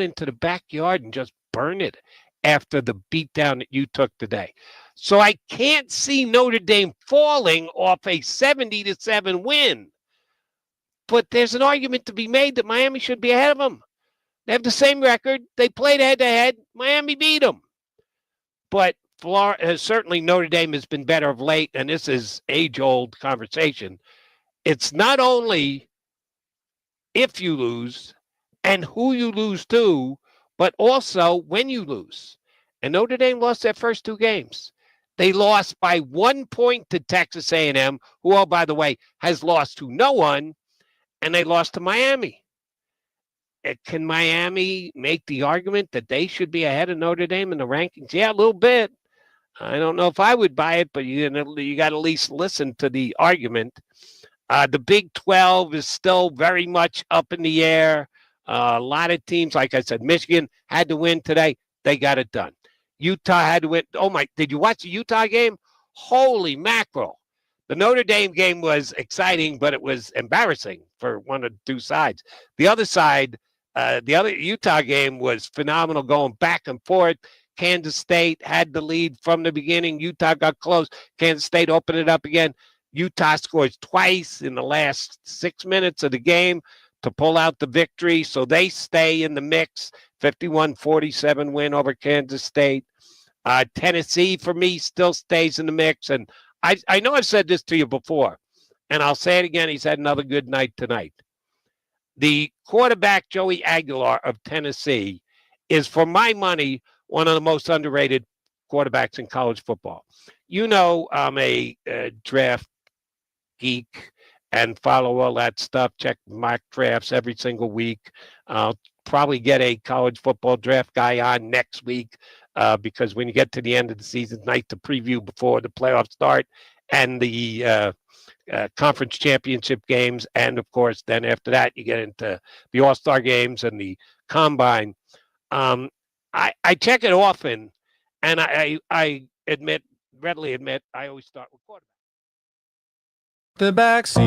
into the backyard and just burn it after the beatdown that you took today. So I can't see Notre Dame falling off a 70-7 win. But there's an argument to be made that Miami should be ahead of them. They have the same record. They played head-to-head. Miami beat them. But Florida, certainly Notre Dame has been better of late, and this is age-old conversation. It's not only if you lose and who you lose to, but also when you lose. And Notre Dame lost their first two games. They lost by 1 point to Texas A&M, who, oh, by the way, has lost to no one, and they lost to Miami. Can Miami make the argument that they should be ahead of Notre Dame in the rankings? Yeah, a little bit. I don't know if I would buy it, but you got to at least listen to the argument. The Big 12 is still very much up in the air. A lot of teams, like I said, Michigan had to win today. They got it done. Utah had to win. Oh, my. Did you watch the Utah game? Holy mackerel. The Notre Dame game was exciting, but it was embarrassing for one of the two sides. The other side, the other Utah game was phenomenal, going back and forth. Kansas State had the lead from the beginning. Utah got close. Kansas State opened it up again. Utah scores twice in the last 6 minutes of the game to pull out the victory. So they stay in the mix. 51-47 win over Kansas State. Tennessee, for me, still stays in the mix. And I know I've said this to you before, and I'll say it again. He's had another good night tonight. The quarterback, Joey Aguilar of Tennessee, is, for my money, one of the most underrated quarterbacks in college football. You know, I'm a draft geek and follow all that stuff, check mock drafts every single week. I'll probably get a college football draft guy on next week because when you get to the end of the season, night to preview before the playoffs start and the conference championship games. And, of course, then after that, you get into the All-Star games and the Combine. I check it often, and I readily admit, I always start with quarterback. The back seat.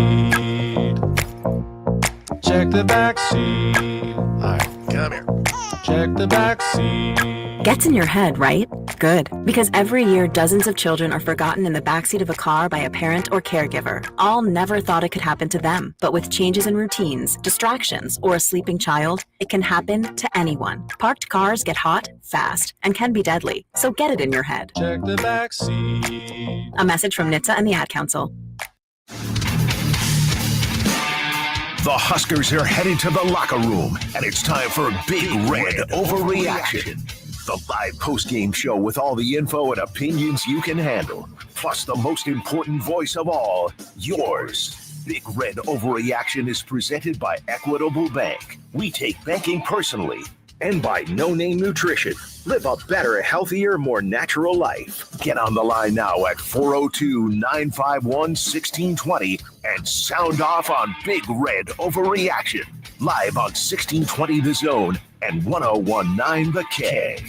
Check the back seat. All right, come here. Check the back seat. Gets in your head, right? Good. Because every year, dozens of children are forgotten in the backseat of a car by a parent or caregiver. All never thought it could happen to them. But with changes in routines, distractions, or a sleeping child, it can happen to anyone. Parked cars get hot, fast, and can be deadly. So get it in your head. Check the back seat. A message from NHTSA and the Ad Council. The Huskers are headed to the locker room, and it's time for Big Red Overreaction. The live postgame show with all the info and opinions you can handle. Plus the most important voice of all, yours. Big Red Overreaction is presented by Equitable Bank. We take banking personally. And by No Name Nutrition. Live a better, healthier, more natural life. Get on the line now at 402-951-1620 and sound off on Big Red Overreaction. Live on 1620 The Zone and 1019 The K.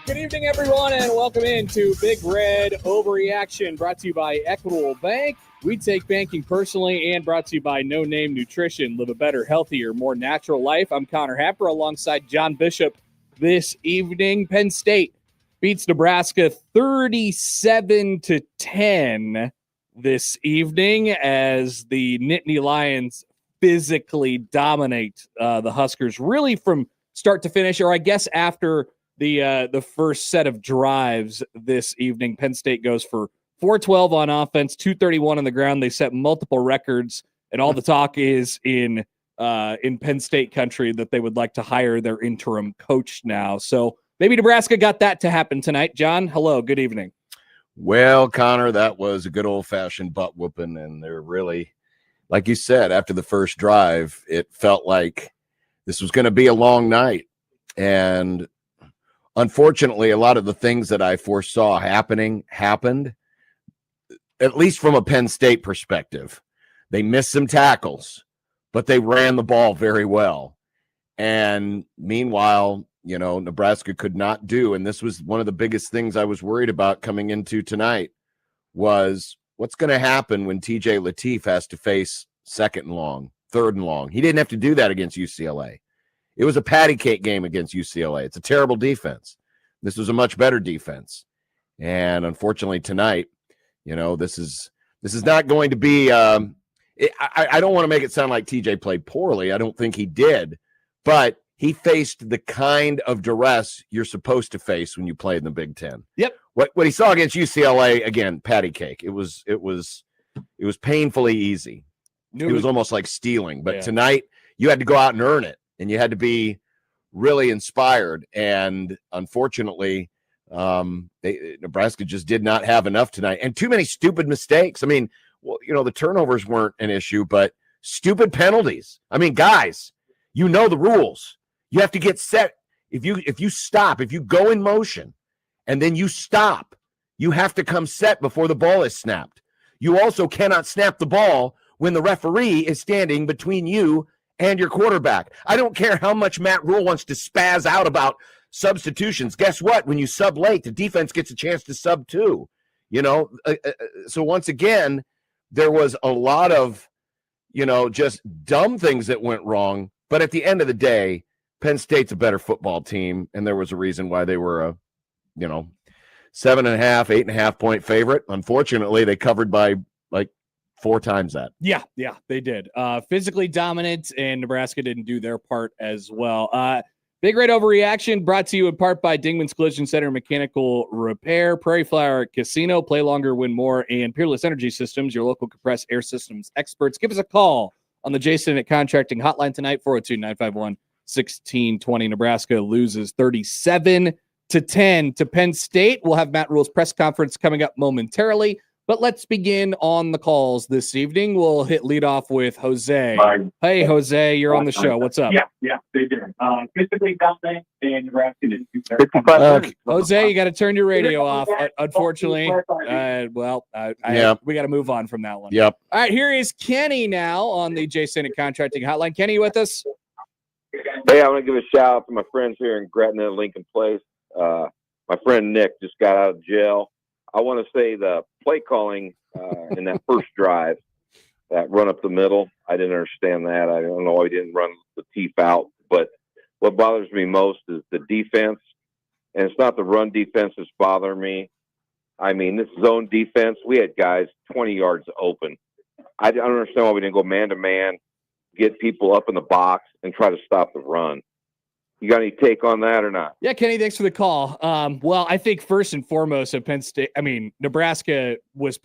Good evening, everyone, and welcome into Big Red Overreaction, brought to you by Equitable Bank. We take banking personally, and brought to you by No Name Nutrition. Live a better, healthier, more natural life. I'm Connor Happer alongside John Bishop this evening. Penn State beats Nebraska 37-10 this evening as the Nittany Lions physically dominate the Huskers really from start to finish, or I guess after the first set of drives this evening. Penn State goes for 412 on offense, 231 on the ground. They set multiple records, and all the talk is in Penn State country that they would like to hire their interim coach now. So maybe Nebraska got that to happen tonight. John, hello, good evening. Well, Connor, that was a good old-fashioned butt whooping, and they're really, like you said, after the first drive, it felt like this was going to be a long night. And unfortunately, a lot of the things that I foresaw happened, at least from a Penn State perspective. They missed some tackles, but they ran the ball very well. And meanwhile, you know, Nebraska could not do, and this was one of the biggest things I was worried about coming into tonight, was what's going to happen when TJ Lateef has to face second and long, third and long. He didn't have to do that against UCLA. It was a patty cake game against UCLA. It's a terrible defense. This was a much better defense. And unfortunately tonight, this is not going to be I don't want to make it sound like TJ played poorly. I don't think he did, but he faced the kind of duress you're supposed to face when you play in the Big Ten. Yep. What he saw against UCLA, again, patty cake. It was painfully easy. It was almost like stealing. But tonight you had to go out and earn it, and you had to be really inspired. And unfortunately, Nebraska just did not have enough tonight, and too many stupid mistakes. I mean, the turnovers weren't an issue, but stupid penalties. I mean, guys, the rules. You have to get set. If you stop, if you go in motion and then you stop, you have to come set before the ball is snapped. You also cannot snap the ball when the referee is standing between you and your quarterback. I don't care how much Matt Rule wants to spaz out about substitutions. Guess what? When you sub late, the defense gets a chance to sub too. So once again, there was a lot of, just dumb things that went wrong. But at the end of the day, Penn State's a better football team, and there was a reason why they were a, 7.5, 8.5 point favorite. Unfortunately, they covered by like 4 times that. Yeah, they did. Physically dominant, and Nebraska didn't do their part as well. Big Red Overreaction brought to you in part by Dingman's Collision Center Mechanical Repair, Prairie Flower Casino, Play Longer, Win More, and Peerless Energy Systems, your local compressed air systems experts. Give us a call on the Jason at Contracting Hotline tonight, 402-951-1620. Nebraska loses 37-10 to Penn State. We'll have Matt Rule's press conference coming up momentarily. But let's begin on the calls this evening. We'll hit lead off with Jose. Hey, Jose, you're on the show. What's up? Yeah, they did. Physically dominant, and Nebraska did. Jose, you got to turn your radio off. Unfortunately, we got to move on from that one. Yep. All right, here is Kenny now on the J Senate Contracting Hotline. Kenny, you with us? Hey, I want to give a shout out to my friends here in Gretna, Lincoln Place. My friend Nick just got out of jail. I want to say the play calling in that first drive, that run up the middle, I didn't understand that. I don't know why he didn't run the teeth out. But what bothers me most is the defense. And it's not the run defense that's bothering me. I mean, this zone defense, we had guys 20 yards open. I don't understand why we didn't go man-to-man, get people up in the box, and try to stop the run. You got any take on that or not? Yeah, Kenny, thanks for the call. Well, I think first and foremost at Penn State, Nebraska was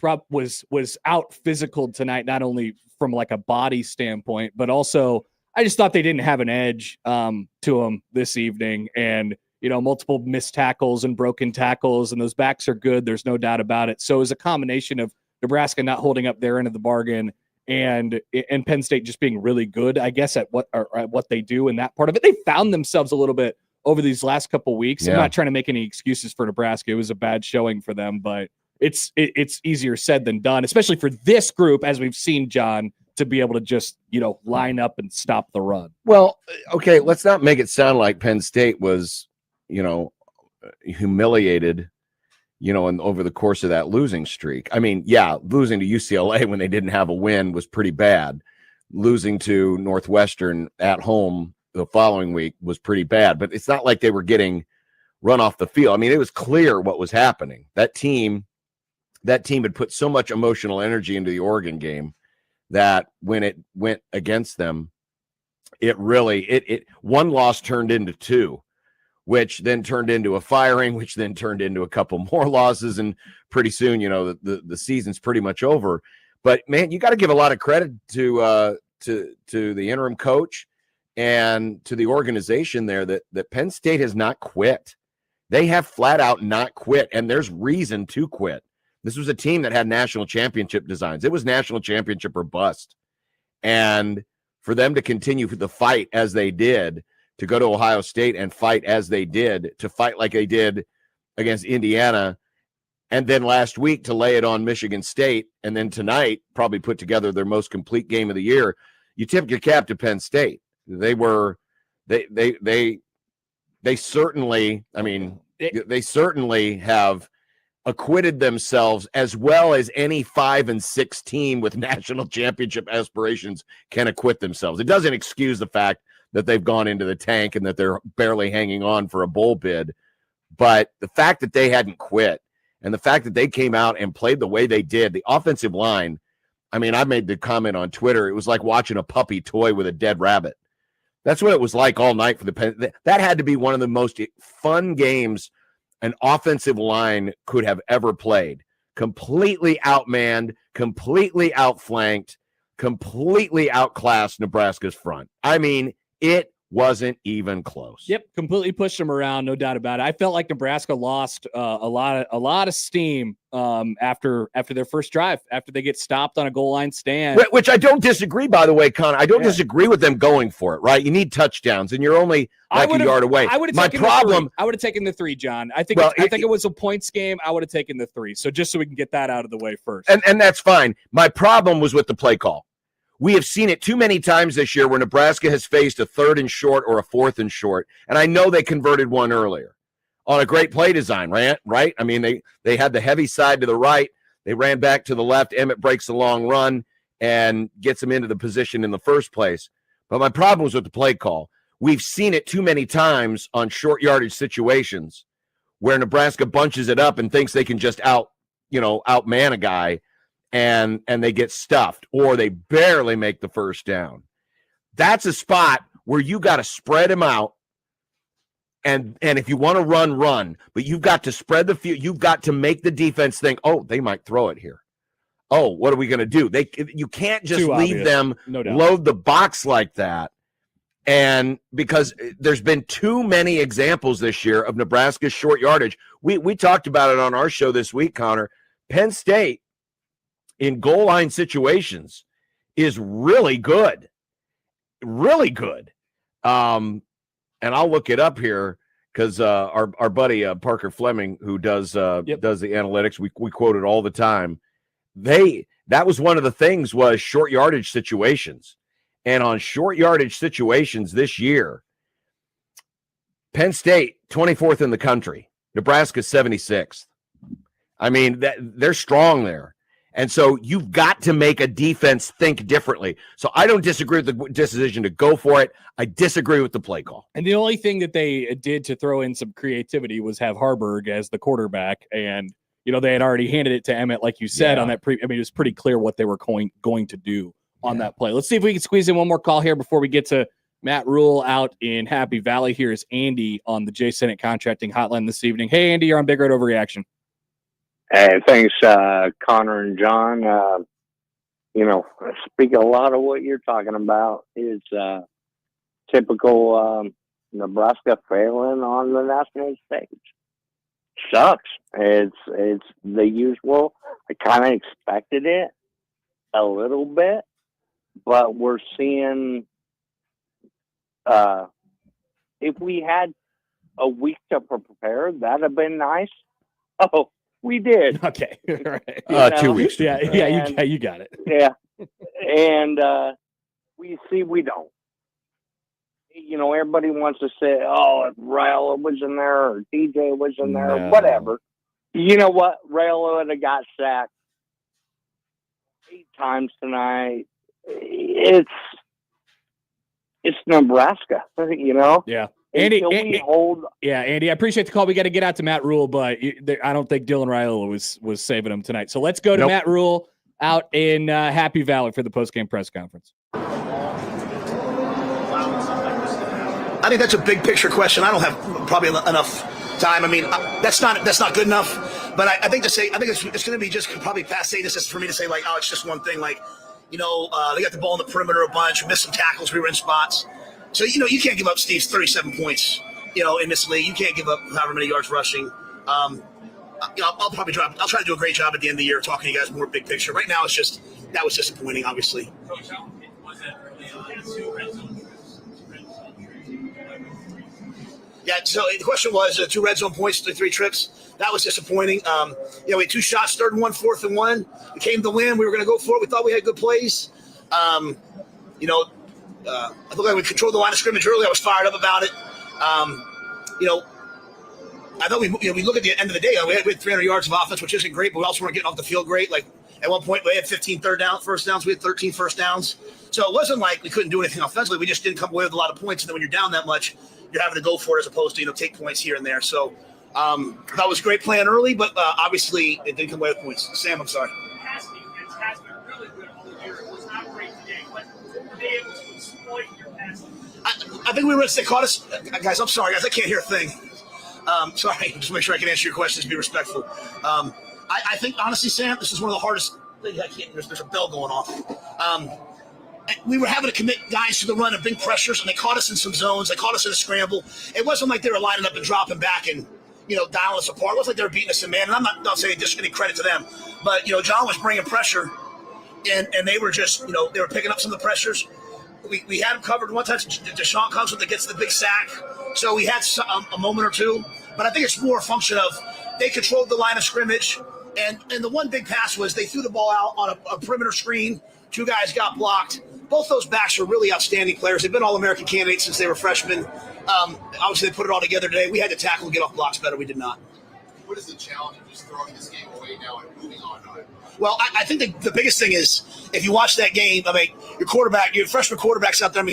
out physical tonight, not only from like a body standpoint, but also I just thought they didn't have an edge to them this evening. And, multiple missed tackles and broken tackles, and those backs are good. There's no doubt about it. So it was a combination of Nebraska not holding up their end of the bargain and Penn State just being really good, I guess, at what they do in that part of it. They found themselves a little bit over these last couple of weeks. Yeah. I'm not trying to make any excuses for Nebraska. It was a bad showing for them, but it's easier said than done, especially for this group, as we've seen, John, to be able to just, line up and stop the run. Well, okay, let's not make it sound like Penn State was, humiliated, and over the course of that losing streak. I mean, yeah, losing to UCLA when they didn't have a win was pretty bad. Losing to Northwestern at home the following week was pretty bad, but it's not like they were getting run off the field. I mean, it was clear what was happening. That team had put so much emotional energy into the Oregon game that when it went against them, it one loss turned into 2. Which then turned into a firing, which then turned into a couple more losses. And pretty soon, the season's pretty much over. But, man, you got to give a lot of credit to the interim coach and to the organization there that Penn State has not quit. They have flat out not quit, and there's reason to quit. This was a team that had national championship designs. It was national championship or bust. And for them to continue the fight as they did, to go to Ohio State and fight as they did, to fight like they did against Indiana, and then last week to lay it on Michigan State, and then tonight probably put together their most complete game of the year. You tip your cap to Penn State. They certainly, they certainly have acquitted themselves as well as any 5 and 6 team with national championship aspirations can acquit themselves. It doesn't excuse the fact that they've gone into the tank and that they're barely hanging on for a bowl bid. But the fact that they hadn't quit and the fact that they came out and played the way they did, the offensive line, I mean, I made the comment on Twitter, it was like watching a puppy toy with a dead rabbit. That's what it was like all night for the Penn. That had to be one of the most fun games an offensive line could have ever played. Completely outmanned, completely outflanked, completely outclassed Nebraska's front. I mean, it wasn't even close. Yep, completely pushed them around, no doubt about it. I felt like Nebraska lost a lot of steam after their first drive, after they get stopped on a goal line stand. Which I don't disagree, by the way, Connor. I don't disagree with them going for it, right? You need touchdowns, and you're only like a yard away. I would have taken the 3, John. I think it was a points game. I would have taken the 3. So just so we can get that out of the way first. And that's fine. My problem was with the play call. We have seen it too many times this year where Nebraska has faced a 3rd and short or a 4th and short. And I know they converted one earlier on a great play design, right? I mean, they had the heavy side to the right. They ran back to the left. Emmett breaks a long run and gets them into the position in the first place. But my problem was with the play call. We've seen it too many times on short yardage situations where Nebraska bunches it up and thinks they can just outman a guy. And they get stuffed, or they barely make the first down. That's a spot where you got to spread them out. And if you want to run, but you've got to spread the field. You've got to make the defense think, oh, they might throw it here. Oh, what are we going to do? You can't just leave them load the box like that. And because there's been too many examples this year of Nebraska's short yardage. We talked about it on our show this week, Connor. Penn State, in goal line situations, is really good. Really good. And I'll look it up here because our buddy Parker Fleming, who does the analytics, we quote it all the time. That was one of the things was short yardage situations. And on short yardage situations this year, Penn State, 24th in the country. Nebraska, 76th. I mean, they're strong there. And so you've got to make a defense think differently. So I don't disagree with the decision to go for it. I disagree with the play call. And the only thing that they did to throw in some creativity was have Harburg as the quarterback. And, they had already handed it to Emmett, like you said, on that it was pretty clear what they were going to do on that play. Let's see if we can squeeze in one more call here before we get to Matt Rule out in Happy Valley. Here is Andy on the J. Senate Contracting Hotline this evening. Hey, Andy, you're on Big Red Overreaction. Hey, thanks, Connor and John. I speak a lot of what you're talking about is typical Nebraska failing on the national stage. Sucks. It's the usual. I kind of expected it a little bit, but we're seeing if we had a week to prepare, that'd have been nice. Oh, we did. Okay. Right. 2 weeks. Yeah, you got it. Yeah. And we don't. Everybody wants to say, oh, if Raiola was in there or DJ was in there, whatever. You know what? Raiola would have got sacked 8 times tonight. It's Nebraska, Yeah. Andy, Andy, I appreciate the call. We got to get out to Matt Rule, but I don't think Dylan Raiola was saving him tonight. So let's go to Matt Rule out in Happy Valley for the postgame press conference. I think that's a big picture question. I don't have probably enough time. I mean, that's not good enough. But I think it's going to be just probably passe this for me to say like, oh, it's just one thing. Like, they got the ball in the perimeter a bunch. We missed some tackles. We were in spots. So, you can't give up Steve's 37 points, in this league. You can't give up however many yards rushing. I'll try to do a great job at the end of the year talking to you guys more big picture. Right now, that was disappointing, obviously. Coach, how was that early on? 2 red zone trips. Yeah, so the question was 2 red zone points, 3 trips. That was disappointing. We had 2 shots, 3rd and 1, 4th and 1. We came to win. We were going to go for it. We thought we had good plays. I thought like we controlled the line of scrimmage early. I was fired up about it. I thought we look at the end of the day. We had 300 yards of offense, which isn't great, but we also weren't getting off the field great. Like At one point, we had 15 first downs. We had 13 first downs. So it wasn't like we couldn't do anything offensively. We just didn't come away with a lot of points. And then when you're down that much, you're having to go for it as opposed to, take points here and there. So that was a great plan early, but obviously it didn't come away with points. Sam, I'm sorry. Has been really good all year. It was not great today, but were they able to exploit your passing? I think they caught us. Guys, I'm sorry, guys. I can't hear a thing. Sorry. Just make sure I can answer your questions and be respectful. I think, honestly, Sam, this is one of the hardest things. There's a bell going off. We were having to commit guys to the run and big pressures, and they caught us in some zones. They caught us in a scramble. It wasn't like they were lining up and dropping back and, dialing us apart. It wasn't like they were beating us in man. And I'm not saying just any credit to them. But, John was bringing pressure, and they were just, they were picking up some of the pressures. We had them covered one time. Deshaun comes with it, gets the big sack. So we had a moment or two. But I think it's more a function of they controlled the line of scrimmage. And the one big pass was they threw the ball out on a perimeter screen. Two guys got blocked. Both those backs are really outstanding players. They've been All-American candidates since they were freshmen. Obviously, they put it all together today. We had to tackle and get off blocks better. We did not. What is the challenge of just throwing this game away now and moving on? Well, I think the biggest thing is if you watch that game, your quarterback, your freshman quarterback's out there.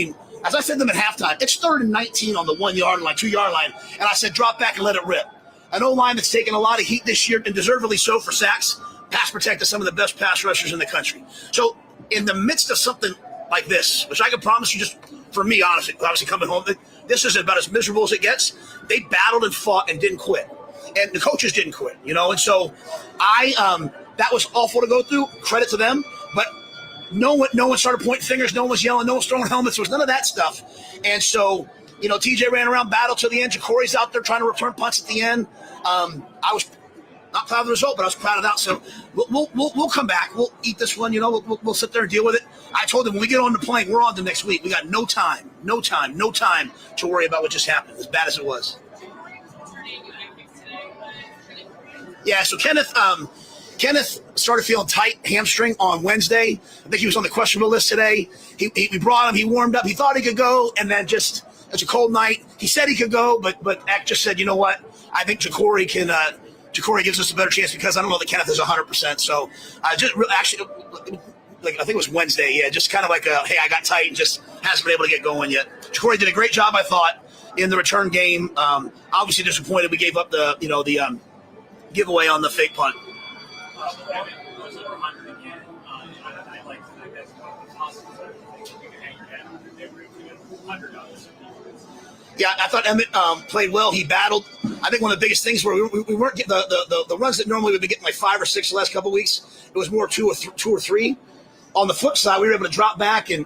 As I said to them at halftime, it's 3rd and 19 on the 1 yard line, 2 yard line. And I said, drop back and let it rip. An O-line that's taken a lot of heat this year, and deservedly so for sacks, pass protected some of the best pass rushers in the country. So in the midst of something like this, which I can promise you just for me, honestly, obviously coming home, this is about as miserable as it gets. They battled and fought and didn't quit. And the coaches didn't quit, And so that was awful to go through. Credit to them. But no one started pointing fingers. No one was yelling. No one was throwing helmets. There was none of that stuff. And so, TJ ran around, battled to the end. Jacory's out there trying to return punts at the end. I was not proud of the result, but I was proud of that. So we'll come back. We'll eat this one. We'll sit there and deal with it. I told them when we get on the plane, we're on to next week. We got no time to worry about what just happened, as bad as it was. Yeah, so Kenneth started feeling tight, hamstring on Wednesday. I think he was on the questionable list today. We brought him. He warmed up. He thought he could go, and then just it's a cold night. He said he could go, but Eck just said, you know what? I think Jacory can. Jacory gives us a better chance because I don't know that Kenneth is 100%. So I just actually, I think it was Wednesday. Yeah, just kind of like hey, I got tight and just hasn't been able to get going yet. Jacory did a great job, I thought, in the return game. Obviously disappointed we gave up the giveaway on the fake punt. Yeah, I thought Emmett played well. He battled. I think one of the biggest things were we weren't getting the runs that normally we've been getting like 5 or 6 the last couple of weeks. It was more 2 or 3. On the flip side, we were able to drop back and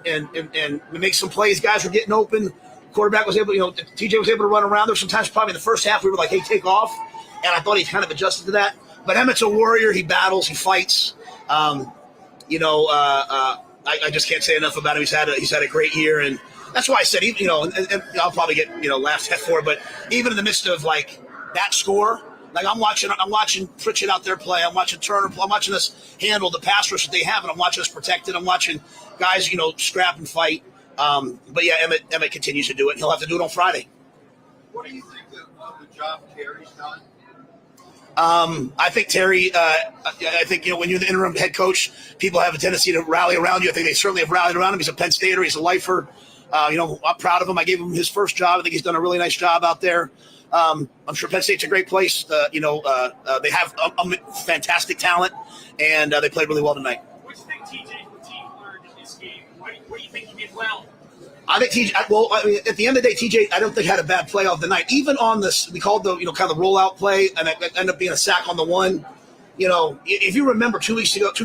make some plays. Guys were getting open. Quarterback was able, TJ was able to run around. There were sometimes probably in the first half we were like, hey, take off. And I thought he kind of adjusted to that. But Emmett's a warrior. He battles. He fights. I just can't say enough about him. He's had a great year, and that's why I said, and I'll probably get laughed at for it. But even in the midst of like that score, like I'm watching Pritchett out there play. I'm watching Turner play. I'm watching us handle the pass rush that they have, and I'm watching us protect it. I'm watching guys, scrap and fight. But yeah, Emmett continues to do it. And he'll have to do it on Friday. What do you think of the job Terry's done? I think Terry, when you're the interim head coach, people have a tendency to rally around you. I think they certainly have rallied around him. He's a Penn Stater. He's a lifer. I'm proud of him. I gave him his first job. I think he's done a really nice job out there. I'm sure Penn State's a great place. They have a fantastic talent, and they played really well tonight. What do you think TJ team learned in this game? What do you think he did well? I think TJ. At the end of the day, TJ, I don't think had a bad play of the night. Even on this, we called the kind of the rollout play, and it ended up being a sack on the one. If you remember 2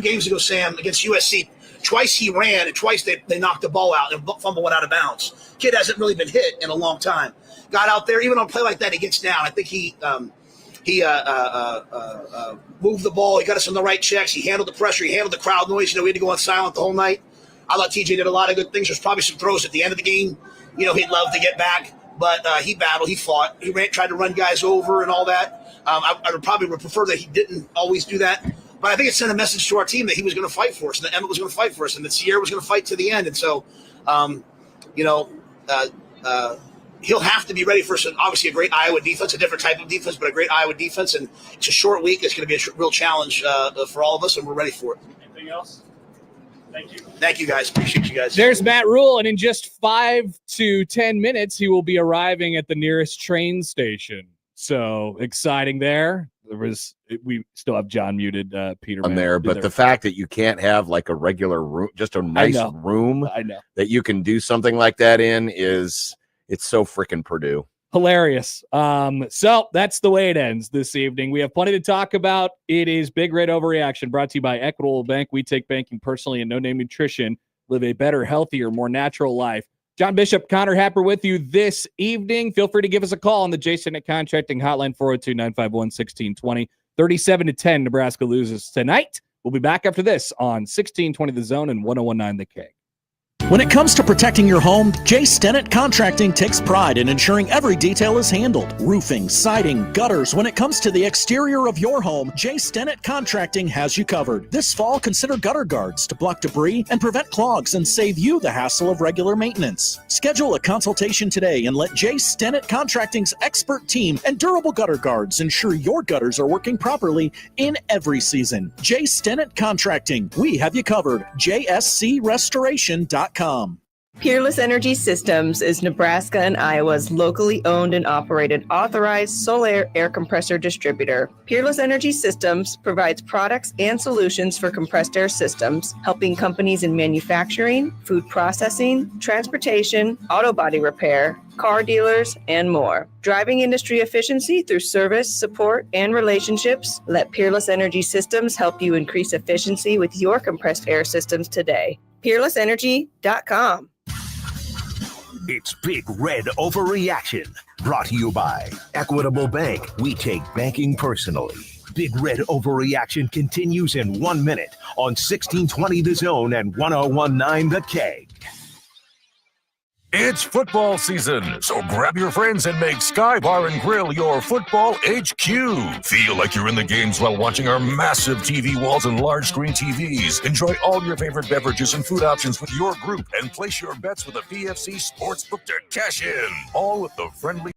games ago, Sam, against USC, twice he ran and twice they knocked the ball out and fumble went out of bounds. Kid hasn't really been hit in a long time. Got out there, even on a play like that, he gets down. I think he moved the ball. He got us in the right checks. He handled the pressure. He handled the crowd noise. We had to go on silent the whole night. I thought TJ did a lot of good things. There's probably some throws at the end of the game. He'd love to get back, but he battled. He fought. He tried to run guys over and all that. I would probably prefer that he didn't always do that. But I think it sent a message to our team that he was going to fight for us, and that Emmett was going to fight for us, and that Sierra was going to fight to the end. And so, he'll have to be ready for obviously a great Iowa defense, a different type of defense, but a great Iowa defense. And it's a short week. It's going to be a real challenge for all of us, and we're ready for it. Anything else? Thank you. Thank you, guys. Appreciate you guys. There's Matt Rule, and in just 5 to 10 minutes, he will be arriving at the nearest train station. So exciting there. We still have John muted, Peter. On there, but the fact that you can't have like a regular room, just a nice room I know that you can do something like that in it's so freaking Purdue. Hilarious. So that's the way it ends this evening. We have plenty to talk about. It is Big Red Overreaction, brought to you by Equitable Bank. We take banking personally and No Name Nutrition. Live a better, healthier, more natural life. John Bishop, Connor Happer with you this evening. Feel free to give us a call on the Jason at Contracting Hotline, 402-951-1620. 37-10, Nebraska loses tonight. We'll be back after this on 1620 The Zone and 1019 The Keg. When it comes to protecting your home, J. Stennett Contracting takes pride in ensuring every detail is handled. Roofing, siding, gutters. When it comes to the exterior of your home, J. Stennett Contracting has you covered. This fall, consider gutter guards to block debris and prevent clogs and save you the hassle of regular maintenance. Schedule a consultation today and let J. Stennett Contracting's expert team and durable gutter guards ensure your gutters are working properly in every season. J. Stennett Contracting. We have you covered. JSCRestoration.com. Peerless Energy Systems is Nebraska and Iowa's locally owned and operated authorized solar air compressor distributor. Peerless Energy Systems provides products and solutions for compressed air systems, helping companies in manufacturing, food processing, transportation, auto body repair, car dealers, and more. Driving industry efficiency through service, support, and relationships, let Peerless Energy Systems help you increase efficiency with your compressed air systems today. PeerlessEnergy.com. It's Big Red Overreaction, brought to you by Equitable Bank. We take banking personally. Big Red Overreaction continues in 1 minute on 1620 The Zone and 1019 The Keg. It's football season, so grab your friends and make Sky Bar and Grill your football HQ. Feel like you're in the games while watching our massive TV walls and large screen TVs. Enjoy all your favorite beverages and food options with your group and place your bets with a PFC Sportsbook to cash in. All with the friendly.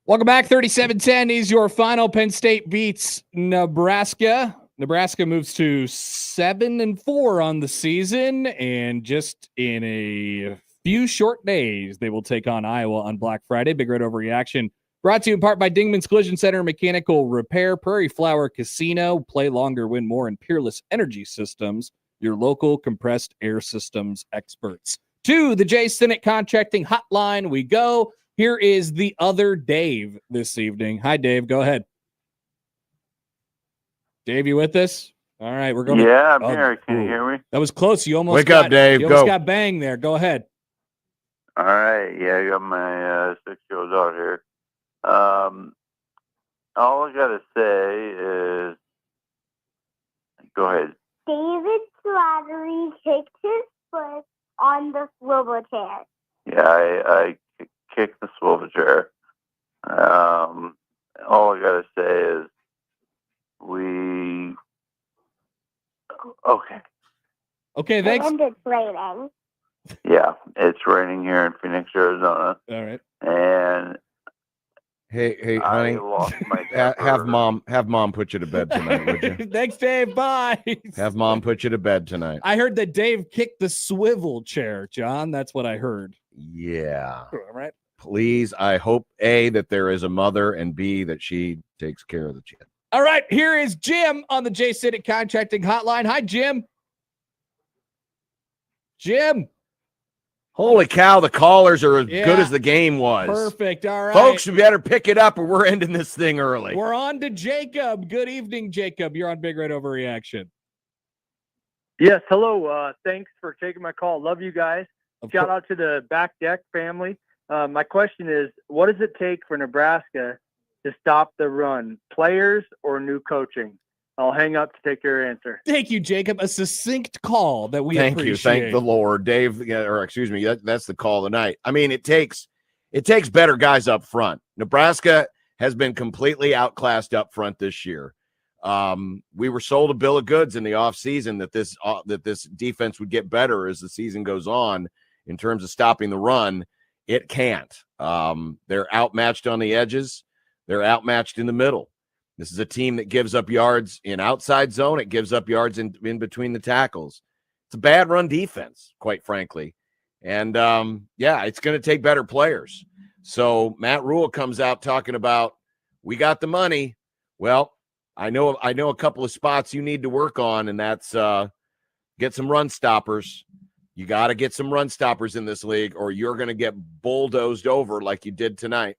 Welcome back. 37-10 is your final. Penn State beats Nebraska. Nebraska moves to 7-4 on the season, and just in a few short days, they will take on Iowa on Black Friday. Big Red Overreaction brought to you in part by Dingman's Collision Center, Mechanical Repair, Prairie Flower Casino, Play Longer, Win More, and Peerless Energy Systems, your local compressed air systems experts. To the J. Stennett Contracting Hotline we go. Here is the other Dave this evening. Hi, Dave. Go ahead. Dave, you with us? All right, we're going. Yeah, I'm here. Can you hear me? That was close. You almost wake up, Dave. You Go. almost got banged there. Go ahead. All right. Yeah, I got my 6-year-old daughter here. All I gotta say is, go ahead. David Slattery kicked his foot on the swivel chair. Yeah, I kicked the swivel chair. All I gotta say is, Okay, thanks. And it's raining. Yeah, it's raining here in Phoenix, Arizona. All right. And Hey, I honey, lost my have mom put you to bed tonight, would you? Thanks, Dave. Bye. Have mom put you to bed tonight. I heard that Dave kicked the swivel chair, John. That's what I heard. Yeah. All right. Please, I hope, A, that there is a mother, and B, that she takes care of the kid. All right, here is Jim on the J. Stennett Contracting Hotline. Hi, Jim. Jim. Holy cow, the callers are as Yeah. good as the game was. Perfect. All right. Folks, we better pick it up or we're ending this thing early. We're on to Jacob. Good evening, Jacob. You're on Big Red Overreaction. Yes, hello. Thanks for taking my call. Love you guys. Shout out to the Back Deck family. My question is, what does it take for Nebraska to stop the run? Players or new coaching? I'll hang up to take your answer. Thank you, Jacob. A succinct call that we Thank appreciate. you. Thank the Lord. Dave, or excuse me, that's the call of the night. I mean, it takes better guys up front. Nebraska has been completely outclassed up front this year. We were sold a bill of goods in the offseason that this defense would get better as the season goes on in terms of stopping the run. It can't. They're outmatched on the edges. They're outmatched in the middle. This is a team that gives up yards in outside zone. It gives up yards in between the tackles. It's a bad run defense, quite frankly. And, it's going to take better players. So Matt Rule comes out talking about, we got the money. Well, I know a couple of spots you need to work on, and that's get some run stoppers. You got to get some run stoppers in this league, or you're going to get bulldozed over like you did tonight.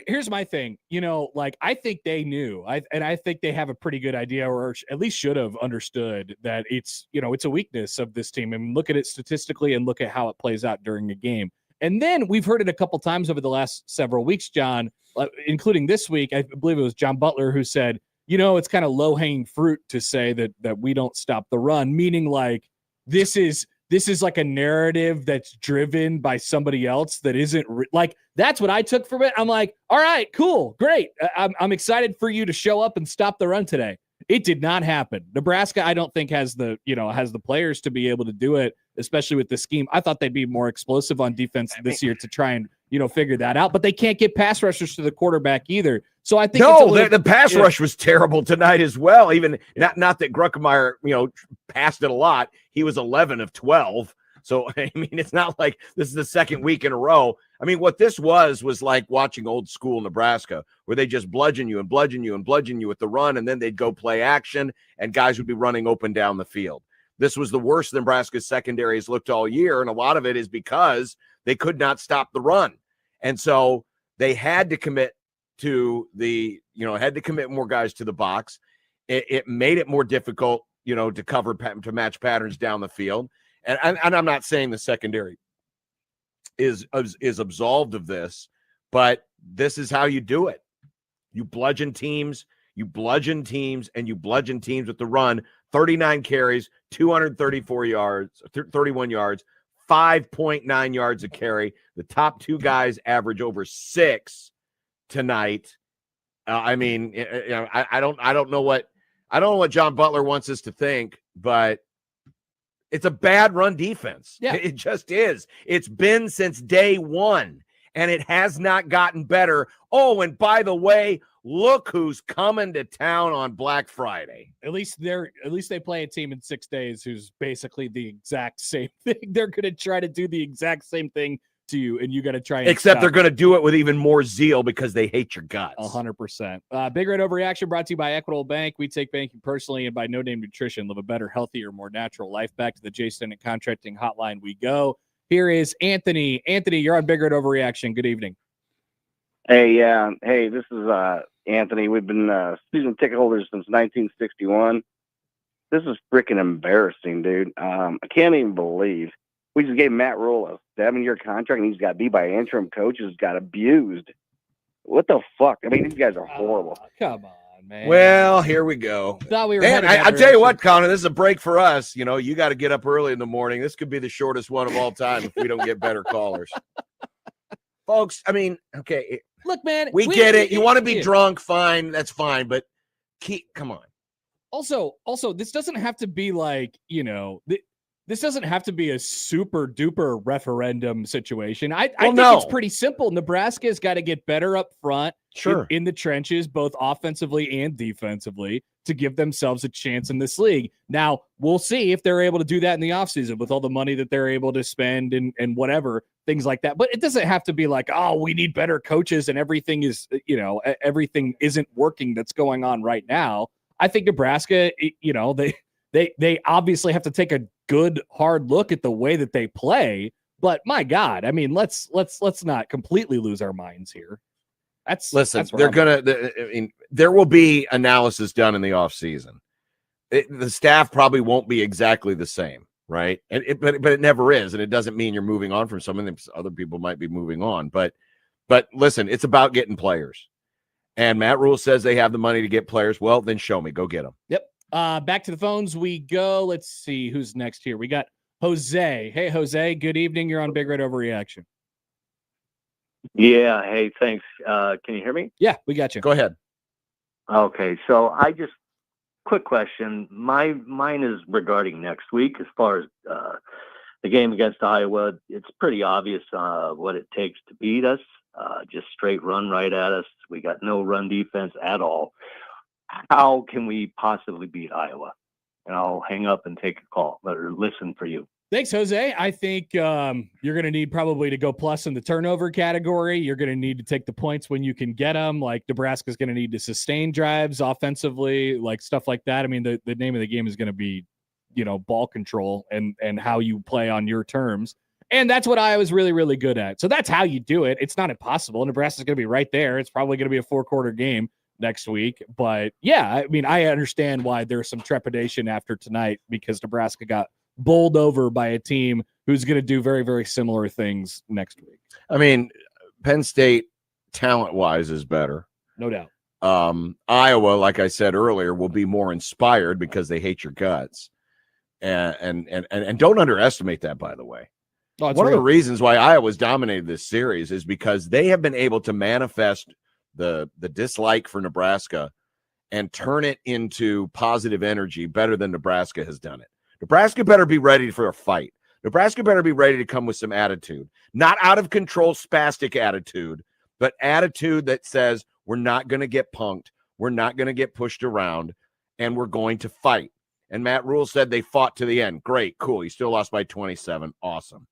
Here's my thing. I think they knew, and I think they have a pretty good idea, or at least should have understood that it's a weakness of this team. I mean, look at it statistically and look at how it plays out during a game. And then we've heard it a couple times over the last several weeks, John, including this week. I believe it was John Butler who said, it's kind of low-hanging fruit to say that we don't stop the run, meaning like this is like a narrative that's driven by somebody else that isn't like, that's what I took from it. I'm like, all right, cool, great. I'm excited for you to show up and stop the run today. It did not happen. Nebraska, I don't think has the players to be able to do it, especially with the scheme. I thought they'd be more explosive on defense this year to try and, figure that out, but they can't get pass rushers to the quarterback either. So I think the pass rush was terrible tonight as well. Even not that Gruckemeyer, passed it a lot. He was 11 of 12. So, I mean, it's not like this is the second week in a row. I mean, what this was like watching old school Nebraska, where they just bludgeon you and bludgeon you and bludgeon you with the run, and then they'd go play action, and guys would be running open down the field. This was the worst Nebraska's secondary has looked all year, and a lot of it is because they could not stop the run. And so they had to commit to commit more guys to the box. It made it more difficult, to cover, to match patterns down the field. And I'm not saying the secondary is absolved of this, but this is how you do it. You bludgeon teams, and you bludgeon teams with the run. 39 carries, 234 yards, 31 yards, 5.9 yards a carry. The top two guys average over 6 tonight. I don't know what John Butler wants us to think, but it's a bad run defense. Yeah. It just is. It's been since day one, and it has not gotten better. Oh, and by the way, look who's coming to town on Black Friday. At least they play a team in 6 days who's basically the exact same thing. They're going to try to do the exact same thing to you, and you got to try and except they're going to do it with even more zeal because they hate your guts. 100%. Big Red Overreaction brought to you by Equitable Bank. We take banking personally, and by No Name Nutrition. Live a better, healthier, more natural life. Back to the Jay Stennett Contracting Hotline we go. Here is Anthony. Anthony, you're on Big Red Overreaction. Good evening. Hey, this is Anthony. We've been season ticket holders since 1961. This is freaking embarrassing, dude. I can't even believe we just gave Matt Rule a 7-year contract, and he's got beat by interim coaches, got abused. What the fuck? I mean, these guys are horrible. Come on, man. Well, here we go. Thought we were. Man, I tell you what, Connor, this is a break for us. You got to get up early in the morning. This could be the shortest one of all time if we don't get better callers. Folks, I mean, okay. Look, man, we get it. You want to be drunk, fine. That's fine. But come on. Also, this doesn't have to be like, this doesn't have to be a super duper referendum situation. I think it's pretty simple. Nebraska's got to get better up front, in the trenches, both offensively and defensively, to give themselves a chance in this league. Now, we'll see if they're able to do that in the offseason with all the money that they're able to spend and whatever, things like that. But it doesn't have to be like, oh, we need better coaches and everything is, everything isn't working that's going on right now. I think Nebraska, They obviously have to take a good hard look at the way that they play. But my God, I mean, let's not completely lose our minds here. Listen, that's where there will be analysis done in the offseason. The staff probably won't be exactly the same, right? But it never is, and it doesn't mean you're moving on from someone. Other people might be moving on, but listen, it's about getting players. And Matt Rule says they have the money to get players. Well, then show me. Go get them. Yep. Back to the phones we go. Let's see who's next here. We got Jose. Hey, Jose. Good evening. You're on Big Red Overreaction. Yeah. Hey, thanks. Can you hear me? Yeah, we got you. Go ahead. Okay. So quick question. Mine is regarding next week. As far as the game against Iowa, it's pretty obvious what it takes to beat us. Just straight run right at us. We got no run defense at all. How can we possibly beat Iowa? And I'll hang up and take a call or listen for you. Thanks, Jose. I think you're going to need probably to go plus in the turnover category. You're going to need to take the points when you can get them. Like Nebraska's going to need to sustain drives offensively, like stuff like that. I mean, the name of the game is going to be, ball control and how you play on your terms. And that's what Iowa's really, really good at. So that's how you do it. It's not impossible. Nebraska's going to be right there. It's probably going to be a 4-quarter game next week. But yeah, I mean, I understand why there's some trepidation after tonight because Nebraska got bowled over by a team who's going to do very, very similar things next week. I mean, Penn State talent-wise is better. No doubt. Iowa, like I said earlier, will be more inspired because they hate your guts. And don't underestimate that, by the way. Oh, one of the reasons why Iowa's dominated this series is because they have been able to manifest the dislike for Nebraska and turn it into positive energy better than Nebraska has done it. Nebraska better be ready for a fight. Nebraska better be ready to come with some attitude, not out of control, spastic attitude, but attitude that says we're not going to get punked. We're not going to get pushed around, and we're going to fight. And Matt Rule said they fought to the end. Great, cool. You still lost by 27. Awesome.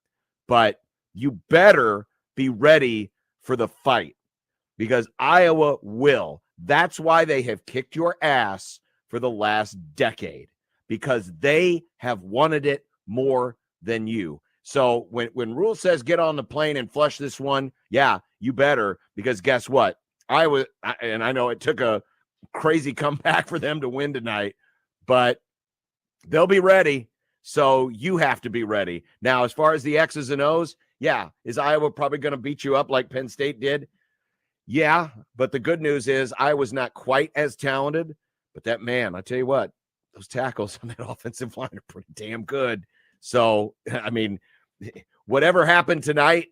But you better be ready for the fight because Iowa will. That's why they have kicked your ass for the last decade because they have wanted it more than you. So when Rule says get on the plane and flush this one, yeah, you better because guess what? Iowa, and I know it took a crazy comeback for them to win tonight, but they'll be ready. So you have to be ready. Now, as far as the X's and O's, yeah, is Iowa probably going to beat you up like Penn State did? Yeah, but the good news is Iowa's not quite as talented. But that man, I tell you what, those tackles on that offensive line are pretty damn good. So, I mean, whatever happened tonight,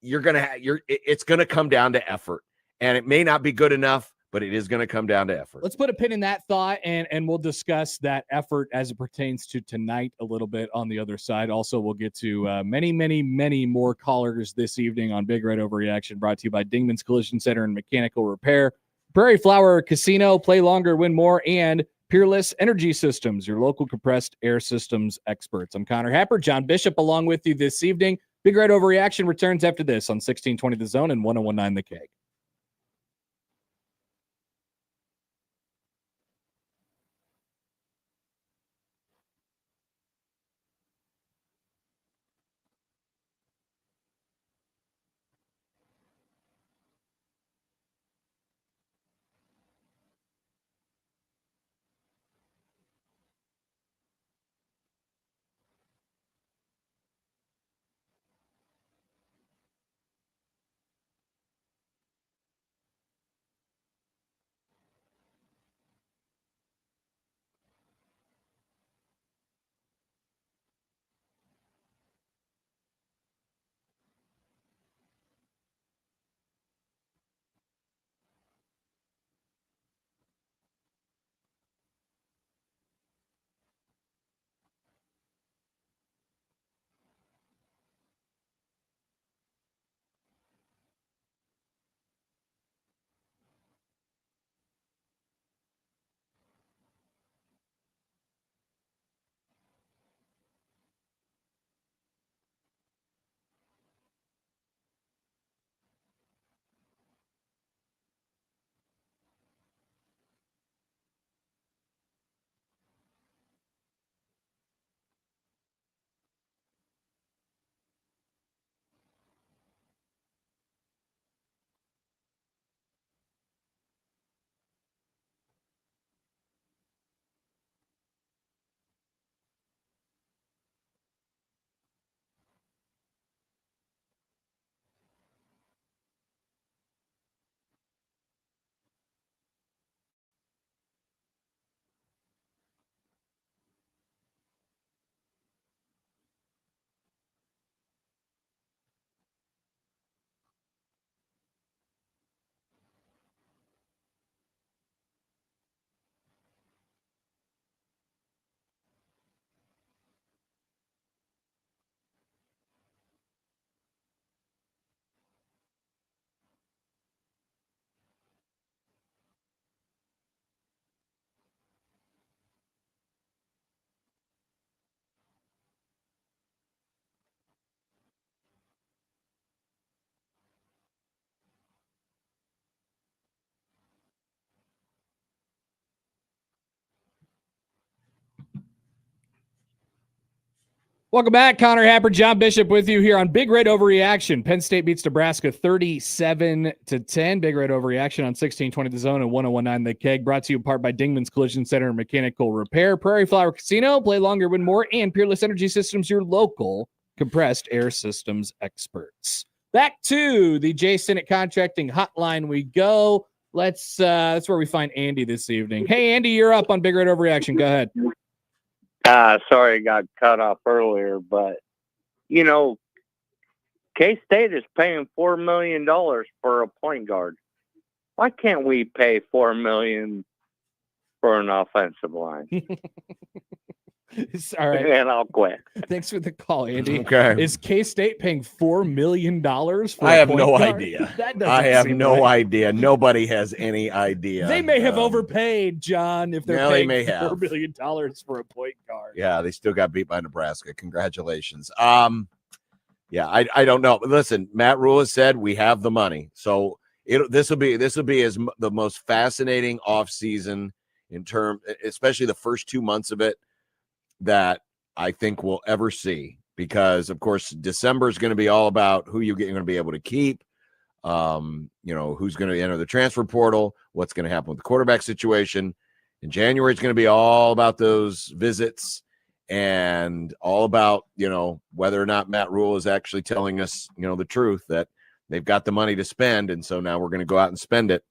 it's going to come down to effort. And it may not be good enough, but it is going to come down to effort. Let's put a pin in that thought, and we'll discuss that effort as it pertains to tonight a little bit on the other side. Also, we'll get to many, many, many more callers this evening on Big Red Overreaction, brought to you by Dingman's Collision Center and Mechanical Repair, Prairie Flower Casino, play longer, win more, and Peerless Energy Systems, your local compressed air systems experts. I'm Connor Happer, John Bishop, along with you this evening. Big Red Overreaction returns after this on 1620 The Zone and 1019 The Keg. Welcome back. Connor Happer, John Bishop with you here on Big Red Overreaction. Penn State beats Nebraska 37-10. Big Red Overreaction on 1620 The Zone and 1019 The Keg. Brought to you in part by Dingman's Collision Center and Mechanical Repair, Prairie Flower Casino, Play Longer, Win More, and Peerless Energy Systems, your local compressed air systems experts. Back to the J. Stinnett Contracting Hotline we go. That's where we find Andy this evening. Hey, Andy, you're up on Big Red Overreaction. Go ahead. Sorry I got cut off earlier, but, K-State is paying $4 million for a point guard. Why can't we pay $4 million for an offensive line? All right. And I'll quit. Thanks for the call, Andy. Okay. Is K-State paying $4 million for I have point no guard? idea. That doesn't I have seem no right. idea. Nobody has any idea. They may have overpaid, John, if they're they paying may $4 have. million for a point guard. Yeah, they still got beat by Nebraska. Congratulations. Yeah, I don't know. Listen, Matt Rule has said we have the money, so this will be the most fascinating offseason in term, especially the first 2 months of it, that I think we'll ever see, because of course December is going to be all about who you're going to be able to keep, who's going to enter the transfer portal, what's going to happen with the quarterback situation. In January, it's going to be all about those visits and all about, whether or not Matt Rule is actually telling us, the truth, that they've got the money to spend. And so now we're going to go out and spend it.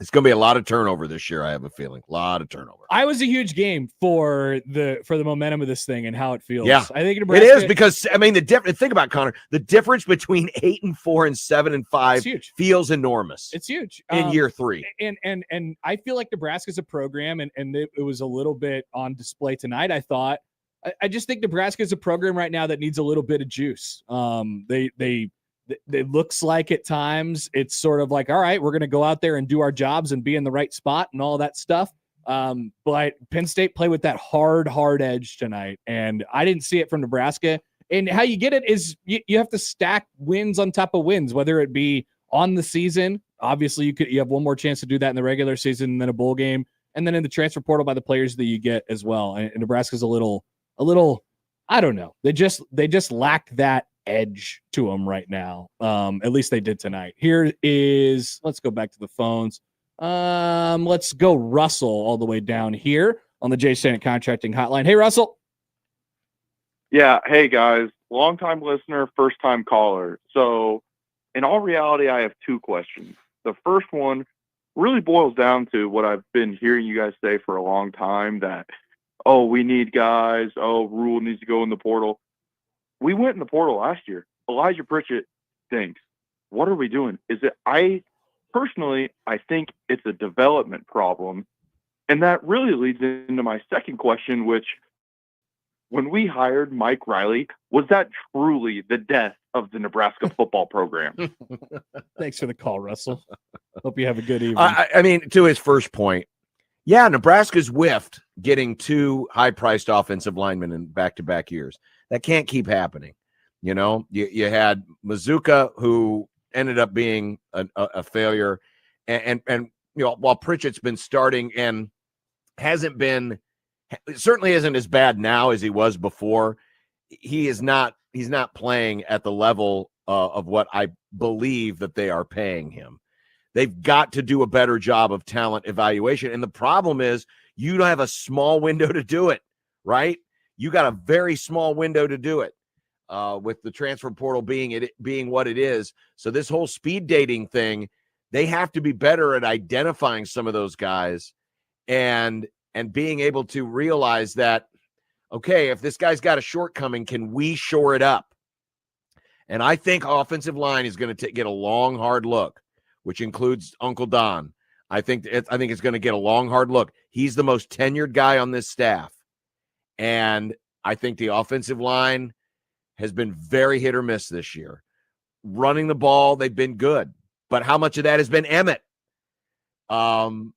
It's going to be a lot of turnover this year. I have a feeling a lot of turnover. I was a huge game for the momentum of this thing and how it feels. Yeah, I think Nebraska, it is, because think about, Connor, the difference between 8-4 and 7-5 feels enormous. It's huge in year 3. And I feel like Nebraska's a program, and it was a little bit on display tonight. I thought, I just think Nebraska is a program right now that needs a little bit of juice. It looks like at times it's sort of like, all right, we're going to go out there and do our jobs and be in the right spot and all that stuff. But Penn State played with that hard edge tonight, and I didn't see it from Nebraska. And how you get it is you have to stack wins on top of wins, whether it be on the season. Obviously, you have one more chance to do that in the regular season and then a bowl game, and then in the transfer portal by the players that you get as well. And Nebraska's a little, I don't know. They just lack that edge to them right now. At least they did tonight. Let's go back to the phones. Let's go Russell all the way down here on the J. Stinnett Contracting Hotline. Hey, Russell. Yeah. Hey, guys. Long-time listener, first-time caller. So in all reality, I have 2 questions. The first one really boils down to what I've been hearing you guys say for a long time, that, oh, we need guys. Oh, Rule needs to go in the portal. We went in the portal last year. Elijah Pritchett stinks. What are we doing? I think it's a development problem. And that really leads into my second question, which, when we hired Mike Riley, was that truly the death of the Nebraska football program? Thanks for the call, Russell. Hope you have a good evening. I mean, to his first point, yeah, Nebraska's whiffed getting 2 high-priced offensive linemen in back-to-back years. That can't keep happening. You had Mazuka, who ended up being a failure, and while Pritchett's been starting and certainly isn't as bad now as he was before, he's not playing at the level of what I believe that they are paying him. They've got to do a better job of talent evaluation. And the problem is you don't have a small window to do it, right? You got a very small window to do it, with the transfer portal being what it is. So this whole speed dating thing, they have to be better at identifying some of those guys and being able to realize that, okay, if this guy's got a shortcoming, can we shore it up? And I think offensive line is going to get a long, hard look, which includes Uncle Don. I think it's going to get a long, hard look. He's the most tenured guy on this staff. And I think the offensive line has been very hit or miss this year. Running the ball, they've been good. But how much of that has been Emmett? And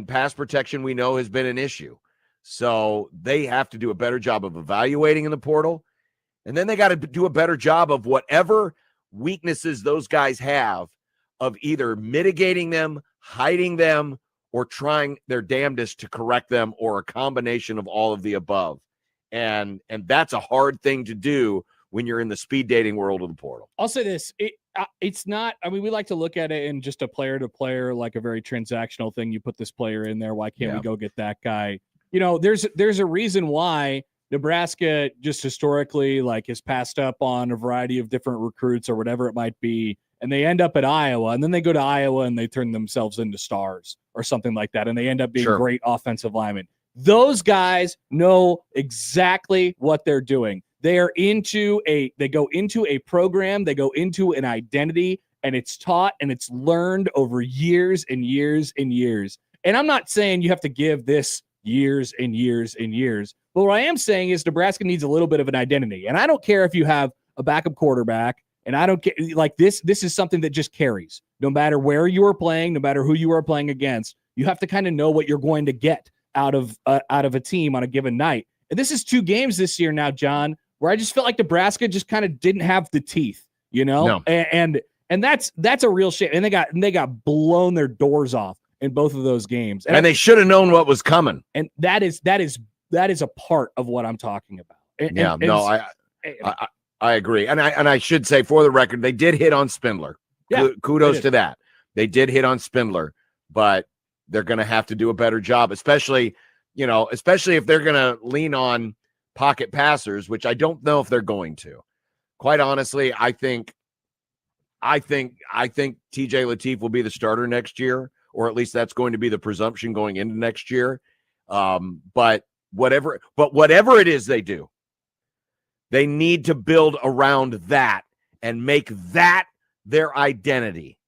pass protection, we know, has been an issue. So they have to do a better job of evaluating in the portal. And then they got to do a better job of whatever weaknesses those guys have, of either mitigating them, hiding them, or trying their damnedest to correct them, or a combination of all of the above. And that's a hard thing to do when you're in the speed dating world of the portal. I'll say this. It's not, I mean, we like to look at it in just a player to player, like a very transactional thing. You put this player in there. Why can't we go get that guy? You know, there's a reason why Nebraska just historically like has passed up on a variety of different recruits or whatever it might be. And they end up at Iowa, and then they go to Iowa and they turn themselves into stars or something like that. And they end up being great offensive linemen. Those guys know exactly what they're doing. They go into a program, they go into an identity, and it's taught and it's learned over years and years and years. And I'm not saying you have to give this years and years and years, but what I am saying is Nebraska needs a little bit of an identity. And I don't care if you have a backup quarterback, and I don't care, like this is something that just carries. No matter where you are playing, no matter who you are playing against, you have to kind of know what you're going to get out of a team on a given night. And this is 2 games this year now, John, where I just felt like Nebraska just kind of didn't have the teeth, you know? No. And that's a real shame. And they got blown their doors off in both of those games. And they should have known what was coming. And that is a part of what I'm talking about. I agree. And I should say, for the record, they did hit on Spindler. Yeah, Kudos to that. They did hit on Spindler, but they're going to have to do a better job, especially if they're going to lean on pocket passers, which I don't know if they're going to. Quite honestly, I think TJ Lateef will be the starter next year, or at least that's going to be the presumption going into next year. But whatever it is they do, they need to build around that and make that their identity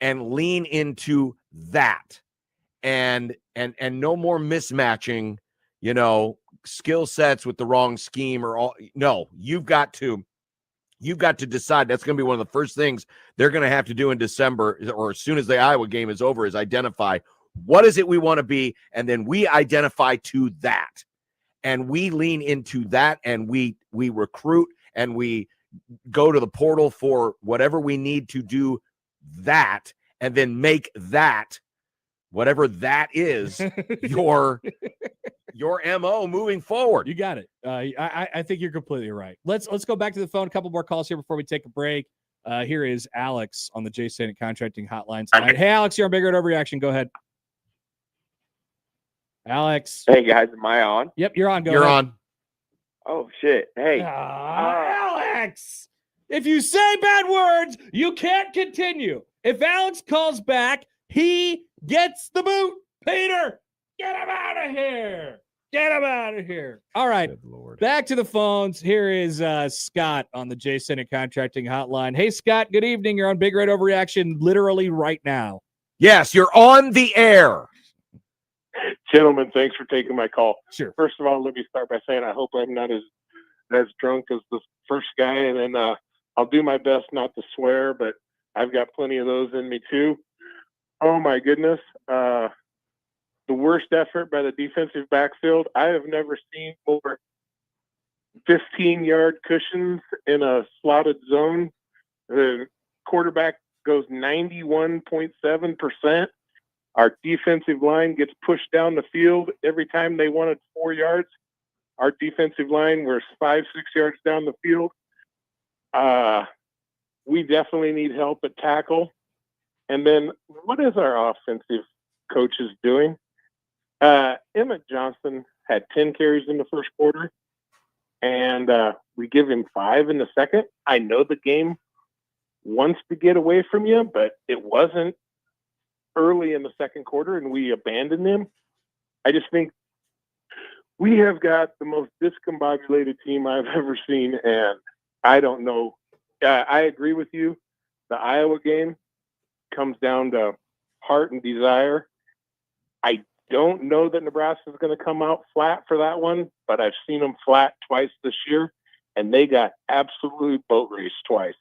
and lean into that. And no more mismatching, skill sets with the wrong scheme or all. No, you've got to decide. That's going to be one of the first things they're going to have to do in December, or as soon as the Iowa game is over, is identify what is it we want to be. And then we identify to that, and we lean into that, and we recruit, and we go to the portal for whatever we need to do that, and then make that, whatever that is, your MO moving forward. You got it. I think you're completely right. Let's go back to the phone. A couple more calls here before we take a break. Here is Alex on the J State Contracting Hotline tonight. Hey, Alex, you're on Big Red Overreaction. Go ahead. Alex. Hey, guys. Am I on? Yep, you're on. You're on. Oh, shit. Hey. Alex, if you say bad words, you can't continue. If Alex calls back, he gets the boot. Peter, get him out of here. Get him out of here. All right. Back to the phones. Here is Scott on the J State Contracting Hotline. Hey, Scott, good evening. You're on Big Red Overreaction literally right now. Yes, you're on the air. Gentlemen, thanks for taking my call. Sure. First of all, let me start by saying I hope I'm not as drunk as the first guy, and then I'll do my best not to swear, but I've got plenty of those in me too. Oh my goodness. The worst effort by the defensive backfield. I have never seen more 15-yard cushions in a slotted zone. The quarterback goes 91.7%. Our defensive line gets pushed down the field every time they wanted 4 yards. Our defensive line was 5-6 yards down the field. We definitely need help at tackle. And then what is our offensive coaches doing? Emmett Johnson had 10 carries in the first quarter, and we give him 5 in the second. I know the game wants to get away from you, but it wasn't early in the second quarter, and we abandoned them. I just think we have got the most discombobulated team I've ever seen, and I don't know. I agree with you. The Iowa game comes down to heart and desire. I don't know that Nebraska is going to come out flat for that one, but I've seen them flat twice this year, and they got absolutely boat raced twice.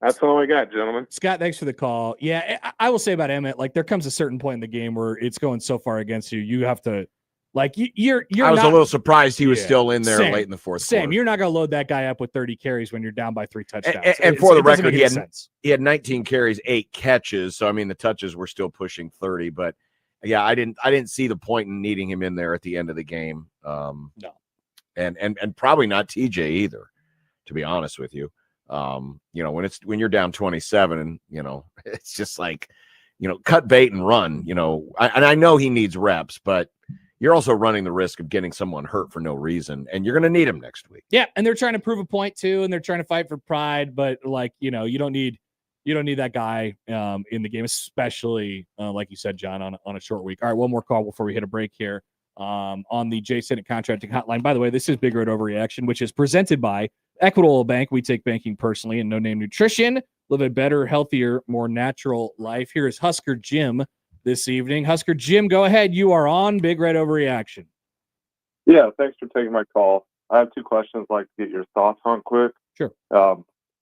That's all I got, gentlemen. Scott, thanks for the call. Yeah, I will say about Emmett, like there comes a certain point in the game where it's going so far against you, you have to, like you're. I was a little surprised he was still in there late in the fourth quarter. You're not going to load that guy up with 30 carries when you're down by 3 touchdowns. And for the record, he had 19 carries, 8 catches. So I mean, the touches were still pushing 30. But yeah, I didn't see the point in needing him in there at the end of the game. No. and probably not TJ either, to be honest with you. When you're down 27, and it's just like, cut bait and run. I know he needs reps, but you're also running the risk of getting someone hurt for no reason, and you're going to need him next week. Yeah, and they're trying to prove a point too, and they're trying to fight for pride. But you don't need that guy in the game, especially like you said, John, on a short week. All right, one more call before we hit a break here on the Jay Sennett Contracting Hotline. By the way, this is Big Red Overreaction, which is presented by Equitable Bank. We take banking personally, and No Name Nutrition. Live a better, healthier, more natural life. Here is Husker Jim this evening. Husker Jim, go ahead. You are on Big Red Overreaction. Yeah, thanks for taking my call. I have two questions I'd like to get your thoughts on quick. Sure.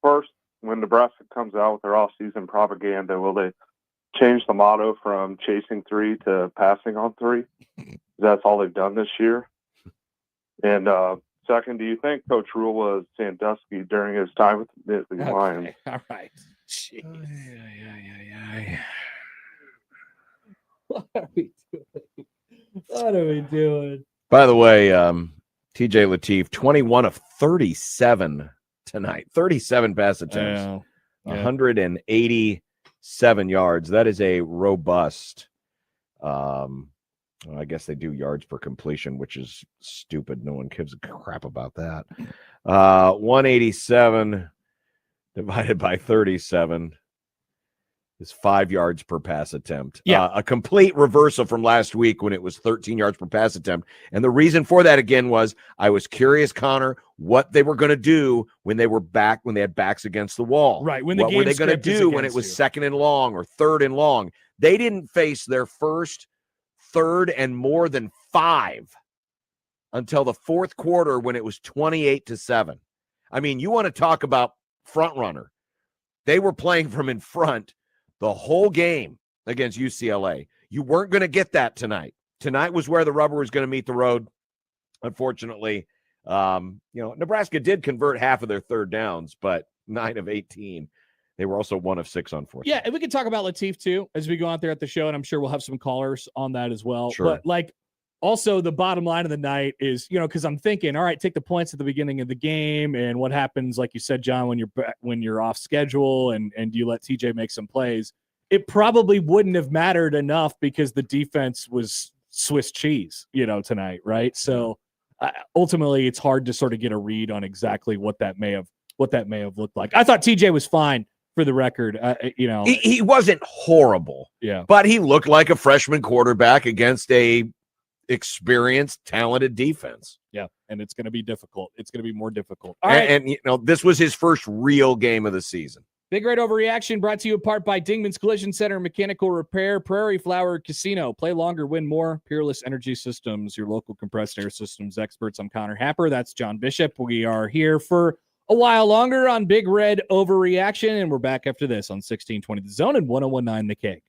First, when Nebraska comes out with their off-season propaganda, will they change the motto from chasing three to passing on three? That's all they've done this year. And second, do you think Coach Rule was Sandusky during his time with the Nittany Lions? All right. Jeez. What are we doing? What are we doing? By the way, TJ Lateef, 21 of 37 tonight. 37 pass attempts. 187 yards. That is a robust. I guess they do yards per completion, which is stupid. No one gives a crap about that. 187 divided by 37 is 5 yards per pass attempt. Yeah. A complete reversal from last week when it was 13 yards per pass attempt. And the reason for that, again, was I was curious, Connor, what they were going to do when they had backs against the wall. Right. What were they going to do when it was second and long or third and long? They didn't face their first, third, and more than 5 until the fourth quarter when it was 28-7. I mean, you want to talk about front runner. They were playing from in front the whole game against UCLA. You weren't going to get that tonight. Tonight was where the rubber was going to meet the road. Unfortunately, Nebraska did convert half of their third downs, but 9 of 18. They were also 1 of 6 on fourth. Yeah, and we can talk about Lateef too as we go out there at the show, and I'm sure we'll have some callers on that as well. Sure. But also the bottom line of the night is, because I'm thinking, all right, take the points at the beginning of the game, and what happens, like you said, John, when you're off schedule and you let TJ make some plays, it probably wouldn't have mattered enough because the defense was Swiss cheese, tonight, right? So ultimately, it's hard to sort of get a read on exactly what that may have looked like. I thought TJ was fine. For the record, he wasn't horrible. Yeah, but he looked like a freshman quarterback against a experienced, talented defense. Yeah, and it's going to be difficult. It's going to be more difficult. All right. And this was his first real game of the season. Big Red Overreaction brought to you in part by Dingman's Collision Center, Mechanical Repair, Prairie Flower Casino. Play longer, win more. Peerless Energy Systems, your local compressed air systems experts. I'm Connor Happer. That's John Bishop. We are here for a while longer on Big Red Overreaction, and we're back after this on 1620 The Zone and 1019 The Cake.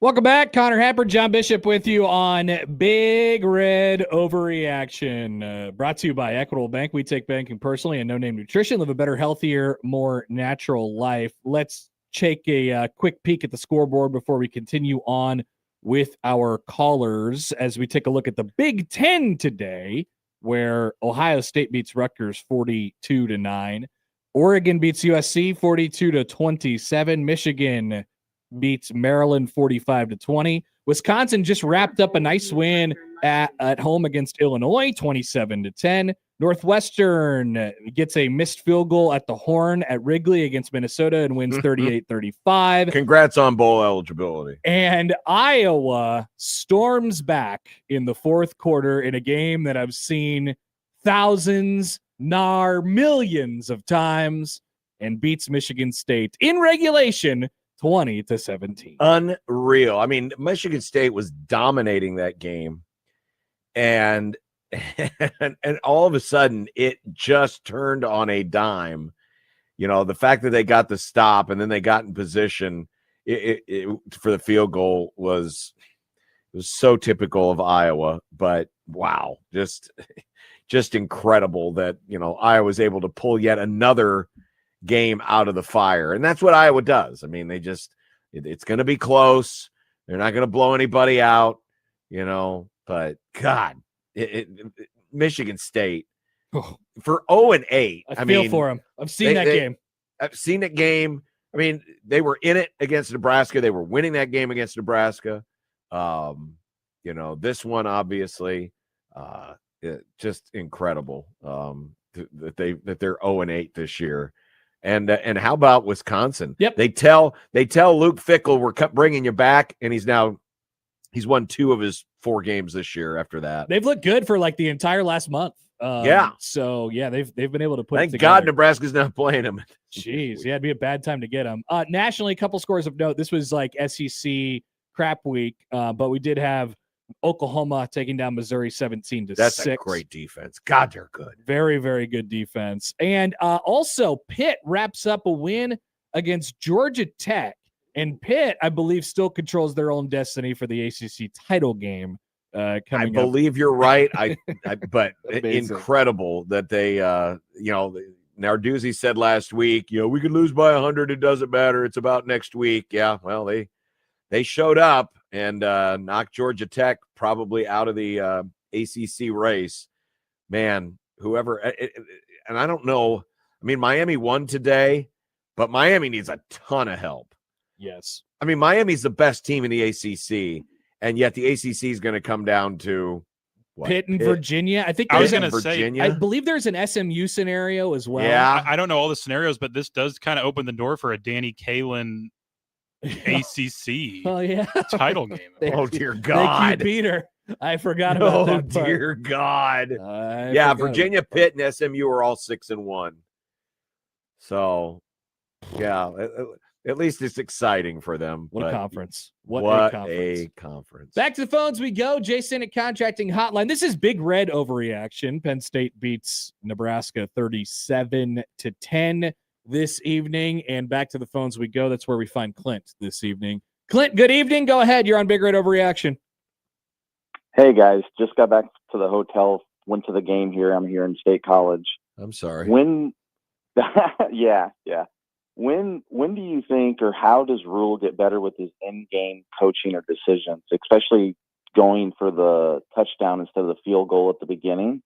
Welcome back. Connor Happer, John Bishop with you on Big Red Overreaction. Brought to you by Equitable Bank. We take banking personally and No Name Nutrition. Live a better, healthier, more natural life. Let's take a quick peek at the scoreboard before we continue on with our callers as we take a look at the Big Ten today, where Ohio State beats Rutgers 42-9. Oregon beats USC 42-27. Michigan beats Maryland 45-20. Wisconsin just wrapped up a nice win at home against Illinois 27-10. Northwestern gets a missed field goal at the Horn at Wrigley against Minnesota and wins 38-35. Congrats on bowl eligibility. And Iowa storms back in the fourth quarter in a game that I've seen thousands, millions of times, and beats Michigan State in regulation 20-17. Unreal. I mean, Michigan State was dominating that game, and all of a sudden it just turned on a dime. You know, the fact that they got the stop and then they got in position for the field goal was so typical of Iowa. But wow, just incredible that, you know, Iowa was able to pull yet another game out of the fire. And that's what Iowa does. I mean, it's going to be close. They're not going to blow anybody out, you know, but God, Michigan State for 0-8. I feel for them. I've seen that game. I've seen that game. I mean, they were in it against Nebraska. They were winning that game against Nebraska. You know, this one, obviously, just incredible that they're 0-8 this year. And how about Wisconsin? Yep. They tell Luke Fickell, we're bringing you back, and he's won 2 of his 4 games this year. After that, they've looked good for like the entire last month. Yeah. So yeah, they've been able to put. Thank it together. God Nebraska's not playing them. Jeez, yeah, it'd be a bad time to get them. Nationally, a couple scores of note. This was like SEC crap week, but we did have Oklahoma taking down Missouri 17-6. That's a great defense. God, they're good. Very, very good defense. And also, Pitt wraps up a win against Georgia Tech. And Pitt, I believe, still controls their own destiny for the ACC title game. I believe you're right. But Amazing. Incredible that they, you know, Narduzzi said last week, you know, we could lose by 100. It doesn't matter. It's about next week. Yeah, well, they showed up and knocked Georgia Tech probably out of the ACC race. Man, whoever, and I don't know. I mean, Miami won today, but Miami needs a ton of help. Yes. I mean, Miami's the best team in the ACC, and yet the ACC is going to come down to what? Pitt and Virginia. I think I was going to Virginia. say, I believe there's an SMU scenario as well. Yeah. I don't know all the scenarios, but this does kind of open the door for a Danny Kaelin ACC title game. Oh, dear God. Thank you, Peter. I forgot about that part. Oh, dear God. I Yeah, forgot Virginia, Pitt, and SMU are all 6-1. So, yeah, at least it's exciting for them. What a but conference. What a conference. Back to the phones we go. Jay Senate Contracting Hotline. This is Big Red Overreaction. Penn State beats Nebraska 37-10 this evening. And back to the phones we go. That's where we find Clint this evening. Clint, good evening. Go ahead. You're on Big Red Overreaction. Hey, guys. Just got back to the hotel. Went to the game here. I'm here in State College. I'm sorry. When yeah. When do you think, or how does Rule get better with his in-game coaching or decisions, especially going for the touchdown instead of the field goal at the beginning?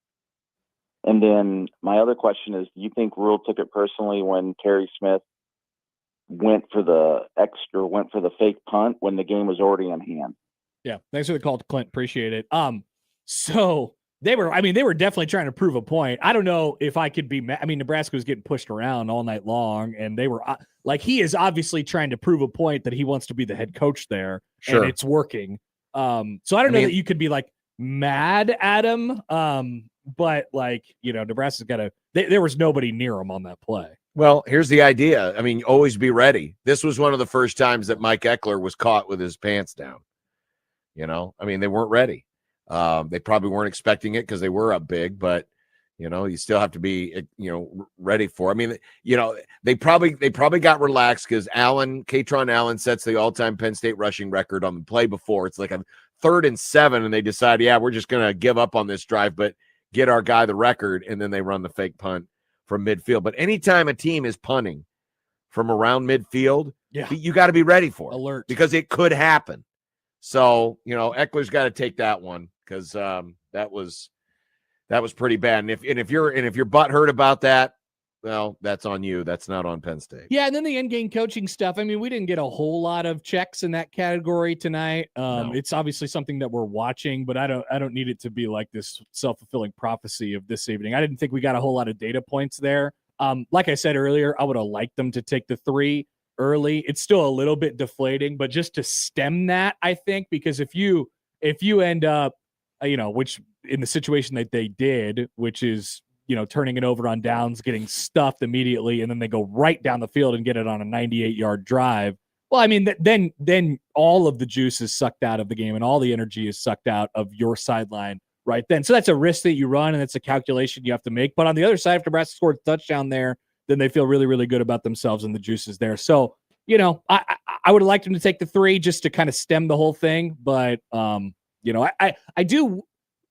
And then my other question is, do you think Rule took it personally when Terry Smith went for the fake punt when the game was already in hand? Yeah, thanks for the call, Clint. Appreciate it. So they were definitely trying to prove a point. I don't know if I could be mad. I mean, Nebraska was getting pushed around all night long, and they were he is obviously trying to prove a point that he wants to be the head coach there, Sure. and it's working. So I don't know that you could be like mad at him. But Nebraska's got to. There was nobody near him on that play. Well, here's the idea. I mean, always be ready. This was one of the first times that Mike Eckler was caught with his pants down. You know, I mean, they weren't ready. They probably weren't expecting it because they were up big, but You still have to be, ready for. I mean, they probably got relaxed because Katron Allen sets the all-time Penn State rushing record on the play before. It's like a 3rd and 7, and they decide, we're just going to give up on this drive, but get our guy the record, and then they run the fake punt from midfield. But anytime a team is punting from around midfield, you got to be ready for it. Alert. Because it could happen. So, Eckler's got to take that one because that was pretty bad. And if you're butthurt about that, well, that's on you. That's not on Penn State. Yeah, and then the end-game coaching stuff. I mean, we didn't get a whole lot of checks in that category tonight. No. It's obviously something that we're watching, but I don't need it to be like this self-fulfilling prophecy of this evening. I didn't think we got a whole lot of data points there. Like I said earlier, I would have liked them to take the 3 early. It's still a little bit deflating, but just to stem that, I think, because if you end up, which in the situation that they did, which is, turning it over on downs, getting stuffed immediately, and then they go right down the field and get it on a 98-yard drive. Well, I mean, then all of the juice is sucked out of the game and all the energy is sucked out of your sideline right then. So that's a risk that you run, and it's a calculation you have to make. But on the other side, if Nebraska scored a touchdown there, then they feel really, really good about themselves and the juice is there. So, I would have liked him to take the 3 just to kind of stem the whole thing. But, I do.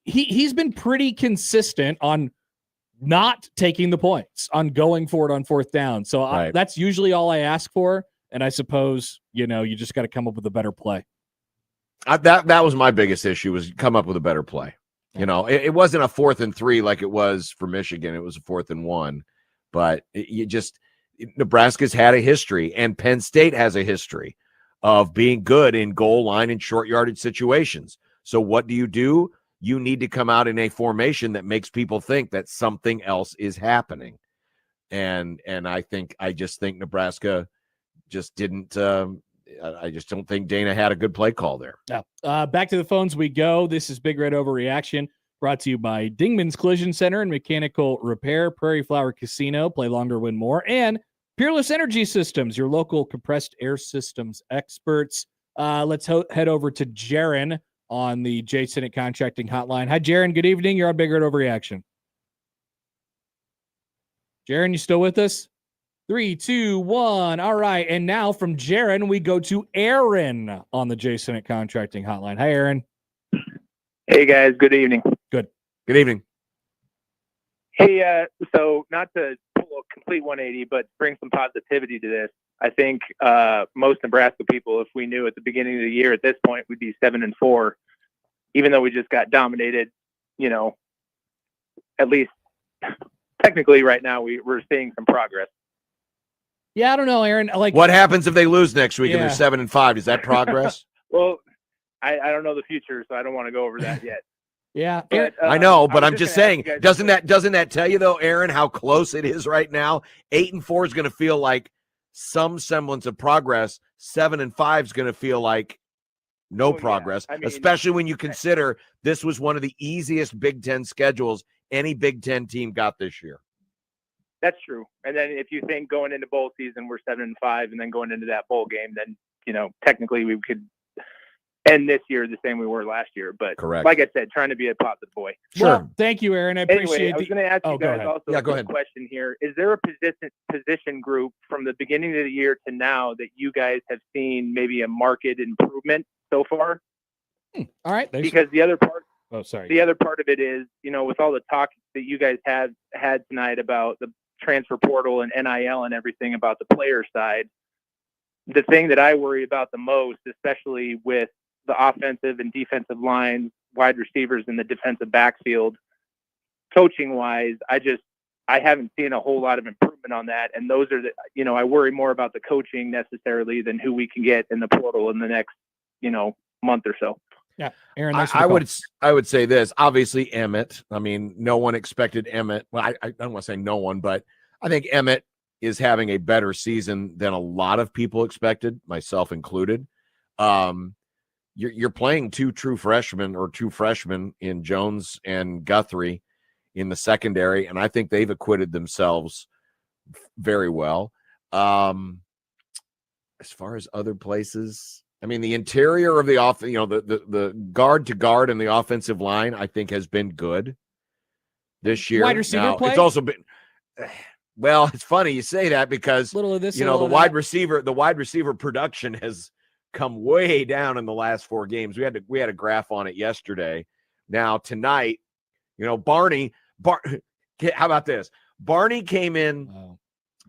He's been pretty consistent on not taking the points, on going for it on 4th down. So that's usually all I ask for. And I suppose, you just got to come up with a better play. That was my biggest issue, was come up with a better play. It wasn't a 4th and 3 like it was for Michigan. It was a 4th and 1. But Nebraska's had a history, and Penn State has a history of being good in goal line and short yardage situations. So what do? You need to come out in a formation that makes people think that something else is happening. And I just think Nebraska just didn't. I just don't think Dana had a good play call there. Yeah. Back to the phones we go. This is Big Red Overreaction, brought to you by Dingman's Collision Center and Mechanical Repair, Prairie Flower Casino, play longer, win more, and Peerless Energy Systems, your local compressed air systems experts. Let's head over to Jaron on the J. Sennett Contracting Hotline. Hi, Jaron. Good evening. You're on Big Red Overreaction. Jaron, you still with us? 3, 2, 1. All right. And now from Jaron, we go to Aaron on the J. Sennett Contracting Hotline. Hi, Aaron. Hey, guys. Good evening. Good evening. Hey, so not to pull a complete 180, but bring some positivity to this. I think most Nebraska people, if we knew at the beginning of the year at this point, we'd be 7-4, even though we just got dominated. At least technically right now we're seeing some progress. Yeah, I don't know, Aaron. What happens if they lose next week and they're 7-5? Is that progress? Well, I don't know the future, so I don't want to go over that yet. Yeah, but, I know, but I'm just saying, doesn't that tell you though, Aaron, how close it is right now? 8-4 is going to feel like some semblance of progress. 7-5 is going to feel like no progress, especially when you consider this was one of the easiest Big Ten schedules any Big Ten team got this year. That's true. And then if you think going into bowl season we're 7-5, and then going into that bowl game, then technically we could end this year the same we were last year. But correct. Like I said, trying to be a positive boy. Sure. Well, thank you, Aaron. I appreciate it. I was going to ask you guys also a question here. Is there a position group from the beginning of the year to now that you guys have seen maybe a marked improvement so far? All right. Because the other part. Oh, sorry. The other part of it is, with all the talk that you guys have had tonight about the transfer portal and NIL and everything about the player side, the thing that I worry about the most, especially with the offensive and defensive lines, wide receivers in the defensive backfield, coaching wise, I haven't seen a whole lot of improvement on that. And those are I worry more about the coaching necessarily than who we can get in the portal in the next, month or so. Yeah. Aaron, I would say this, obviously Emmett. I mean, no one expected Emmett. Well, I don't want to say no one, but I think Emmett is having a better season than a lot of people expected, myself included. You're playing two freshmen in Jones and Guthrie in the secondary, and I think they've acquitted themselves very well. As far as other places, I mean, the interior of the offense, the guard to guard and the offensive line, I think has been good. this year. Wide receiver now, play? It's also been well, it's funny you say that because little of this, the wide receiver production has come way down in the last 4 games. We had a graph on it yesterday. Now tonight, Barney, how about this? Barney came in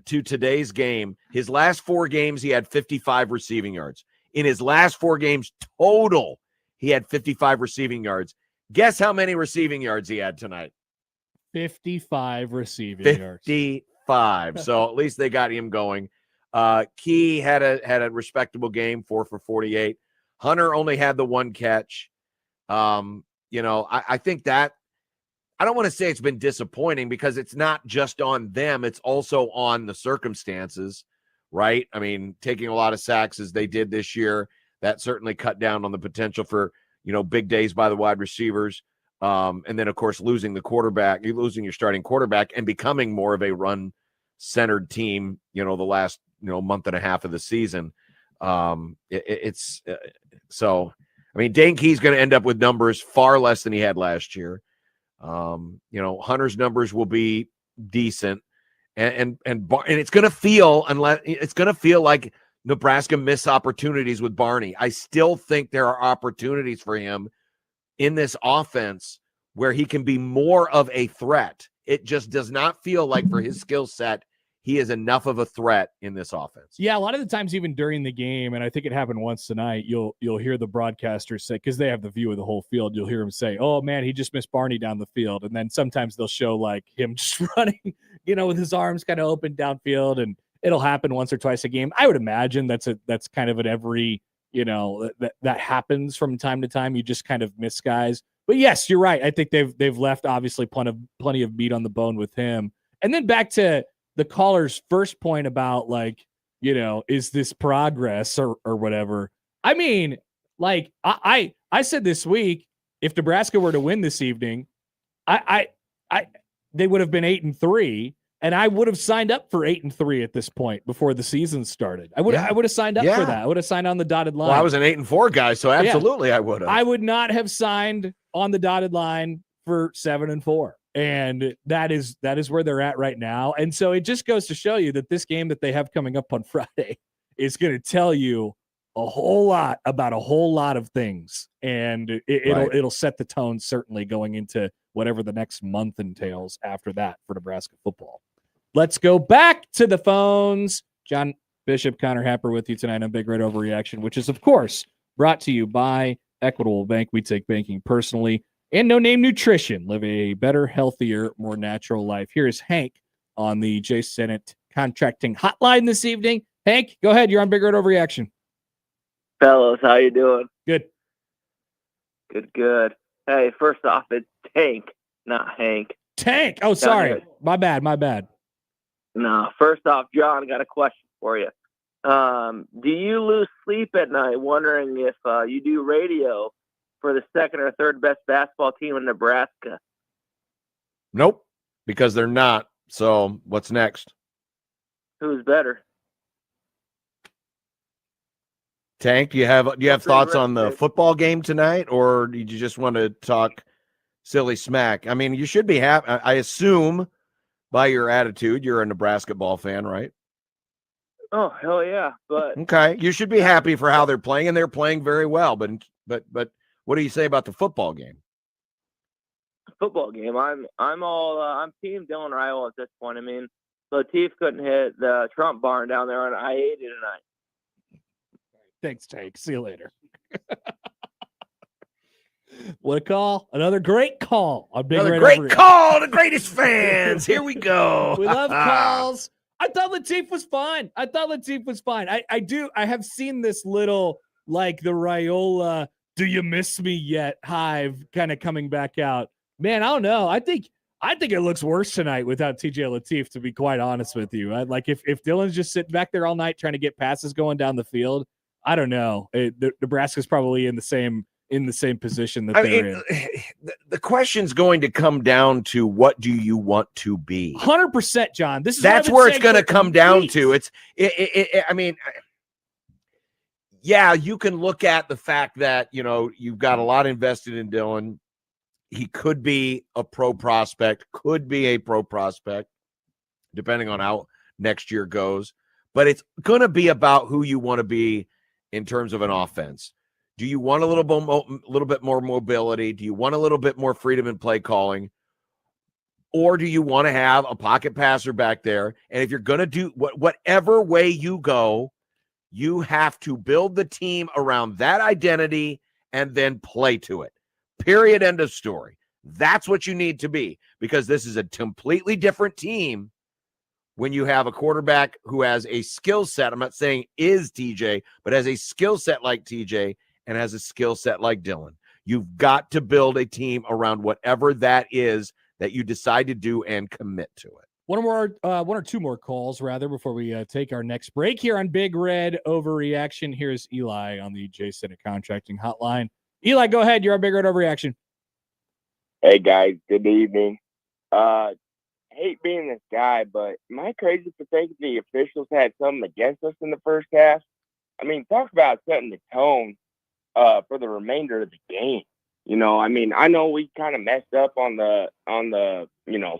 to today's game. His last 4 games, he had 55 receiving yards. In his last 4 games total, he had 55 receiving yards. Guess how many receiving yards he had tonight? 55 receiving yards. 55. So at least they got him going. Key had a respectable game, 4 for 48. Hunter only had the 1 catch. I think that I don't want to say it's been disappointing because it's not just on them. It's also on the circumstances, right? I mean, taking a lot of sacks as they did this year, that certainly cut down on the potential for, big days by the wide receivers. And then, of course, losing your starting quarterback and becoming more of a run-centered team, the last, month and a half of the season. So, I mean, Dane Key's going to end up with numbers far less than he had last year. Hunter's numbers will be decent, and it's going to feel like Nebraska missed opportunities with Barney. I still think there are opportunities for him in this offense where he can be more of a threat. It just does not feel like for his skill set, he is enough of a threat in this offense. Yeah, a lot of the times, even during the game, and I think it happened once tonight, you'll hear the broadcasters say, because they have the view of the whole field, you'll hear him say, "Oh man, he just missed Barney down the field," and then sometimes they'll show like him just running, with his arms kind of open downfield, and it'll happen once or twice a game. I would imagine that's kind of at every, that happens from time to time. You just kind of miss guys. But yes, you're right. I think they've left obviously plenty of meat on the bone with him. And then back to the caller's first point about is this progress or whatever? I mean, like I said this week, if Nebraska were to win this evening, they would have been 8-3, and I would have signed up for 8-3 at this point before the season started. I would have signed up for that. I would have signed on the dotted line. Well, I was an 8-4 guy, so absolutely I would have. I would not have signed on the dotted line for 7-4. And that is where they're at right now. And so it just goes to show you that this game that they have coming up on Friday is going to tell you a whole lot about a whole lot of things. And it'll set the tone certainly going into whatever the next month entails after that for Nebraska football. Let's go back to the phones. John Bishop, Connor Happer with you tonight on Big Red Overreaction, which is, of course, brought to you by Equitable Bank. We take banking personally. And No Name Nutrition. Live a better, healthier, more natural life. Here's Hank on the Jay Sennett Contracting Hotline this evening. Hank, go ahead. You're on Big Red Overreaction. Fellas, how you doing? Good. Good. Hey, first off, it's Tank, not Hank. Tank. Oh, sorry. My bad. No, first off, John, I got a question for you. Do you lose sleep at night wondering if you do radio for the second or third best basketball team in Nebraska? Nope, because they're not. So what's next? Who's better? Tank, do you have thoughts on the football game tonight, or do you just want to talk silly smack? I mean, you should be happy. I assume by your attitude, you're a Nebraska ball fan, right? Oh, hell yeah. But okay, you should be happy for how they're playing, and they're playing very well. But what do you say about the football game? Football game, I'm team Dylan Ryle at this point. I mean, Latif couldn't hit the Trump barn down there on I-80 tonight. Thanks, Tank. See you later. What a call. Another great call. Another great call. The greatest fans. Here we go. We love calls. I thought Latif was fine. I have seen this little, like the Raiola, do you miss me yet hive kind of coming back out. Man, I don't know. I think it looks worse tonight without TJ Latif, to be quite honest with you. Like if Dylan's just sitting back there all night trying to get passes going down the field, I don't know. Nebraska's probably in the same position that they're in. The question's going to come down to what do you want to be? 100%, John. That's where it's going to come down to. Yeah, you can look at the fact that, you've got a lot invested in Dylan. He could be a pro prospect, depending on how next year goes. But it's going to be about who you want to be in terms of an offense. Do you want a little bit more mobility? Do you want a little bit more freedom in play calling? Or do you want to have a pocket passer back there? And if you're going to do whatever way you go, you have to build the team around that identity and then play to it. Period. End of story. That's what you need to be, because this is a completely different team when you have a quarterback who has a skill set. I'm not saying is TJ, but has a skill set like TJ and has a skill set like Dylan. You've got to build a team around whatever that is that you decide to do and commit to it. One or two more calls, rather, before we take our next break here on Big Red Overreaction. Here's Eli on the J Senate Contracting Hotline. Eli, go ahead. You're on Big Red Overreaction. Hey, guys. Good evening. Hate being this guy, but am I crazy for thinking the officials had something against us in the first half? I mean, talk about setting the tone for the remainder of the game. You know, I mean, I know we kind of messed up on the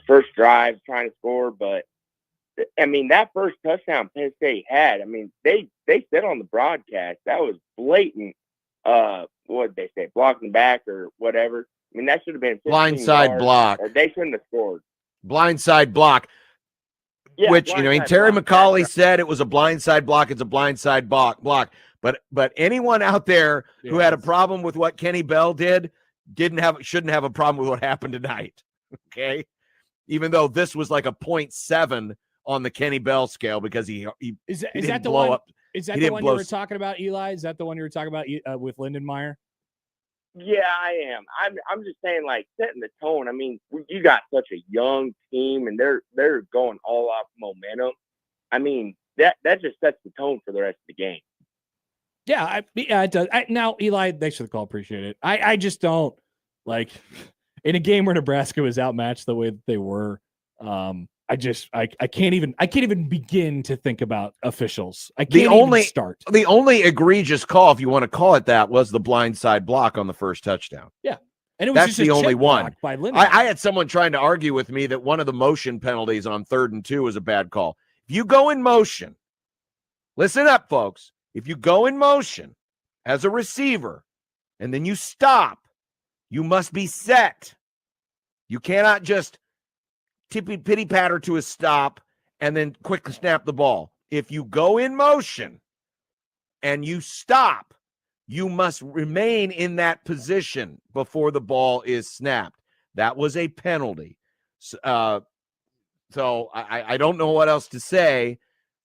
first drive trying to score, but I mean, that first touchdown Penn State had, I mean, they said on the broadcast that was blatant. What did they say? Blocking back or whatever. I mean, that should have been 15 blindside yards, block. or they shouldn't have scored. Blindside block. Yeah, which, you know, I mean, Terry block, McCauley said it was a blindside block. It's a blindside block. But anyone out there who had a problem with what Kenny Bell shouldn't have a problem with what happened tonight. Okay. Even though this was like a 0.7 on the Kenny Bell scale, because he Is that didn't the blow one? up. Is that He the didn't one blow you were talking about, Eli? Is that the one you were talking about with Lindenmeyer? Yeah, I am. I'm just saying, like, setting the tone. I mean, you got such a young team, and they're going all off momentum. I mean, that just sets the tone for the rest of the game. Yeah, it does. Now, Eli, thanks for the call. Appreciate it. I just don't like in a game where Nebraska was outmatched the way that they were. I can't even begin to think about officials. I can't even start. The only egregious call, if you want to call it that, was the blindside block on the first touchdown. Yeah. And it was That's just the a only chip one. block by Lindenmeyer. I had someone trying to argue with me that one of the motion penalties on 3rd and 2 was a bad call. If you go in motion, listen up, folks. If you go in motion as a receiver and then you stop, you must be set. You cannot just pitty patter to a stop and then quickly snap the ball. If you go in motion and you stop, you must remain in that position before the ball is snapped. That was a penalty. So I don't know what else to say.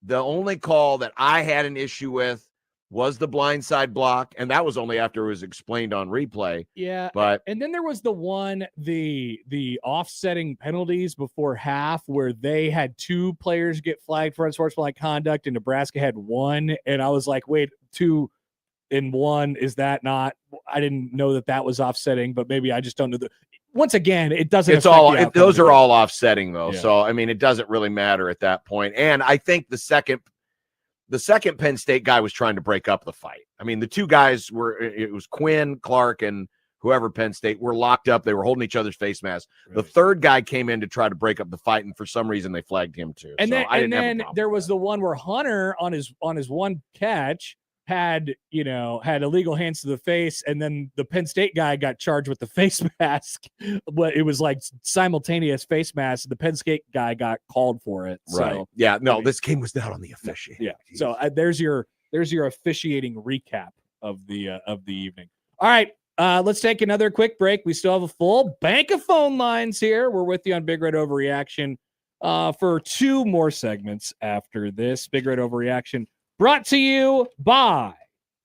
The only call that I had an issue with was the blindside block, and that was only after it was explained on replay. Yeah, but and then there was the one, the offsetting penalties before half, where they had 2 players get flagged for unsportsmanlike conduct, and Nebraska had 1, and I was like, wait, 2 and 1, is that not? I didn't know that was offsetting, but maybe I just don't know. Once again, it doesn't. It's all those are all offsetting though, so I mean, it doesn't really matter at that point. And I think the second Penn State guy was trying to break up the fight. I mean, the 2 guys it was Quinn, Clark, and whoever Penn State were locked up. They were holding each other's face masks. Right. The 3rd guy came in to try to break up the fight, and for some reason they flagged him too. And so then there was the one where Hunter on his one catch had illegal hands to the face, and then the Penn State guy got charged with the face mask, but it was like simultaneous face mask. The Penn State guy got called for it. Right. So, yeah. No, this game was not on the officiating. Yeah. Jeez. So there's your officiating recap of the evening. All right. Let's take another quick break. We still have a full bank of phone lines here. We're with you on Big Red Overreaction for 2 more segments after this. Big Red Overreaction brought to you by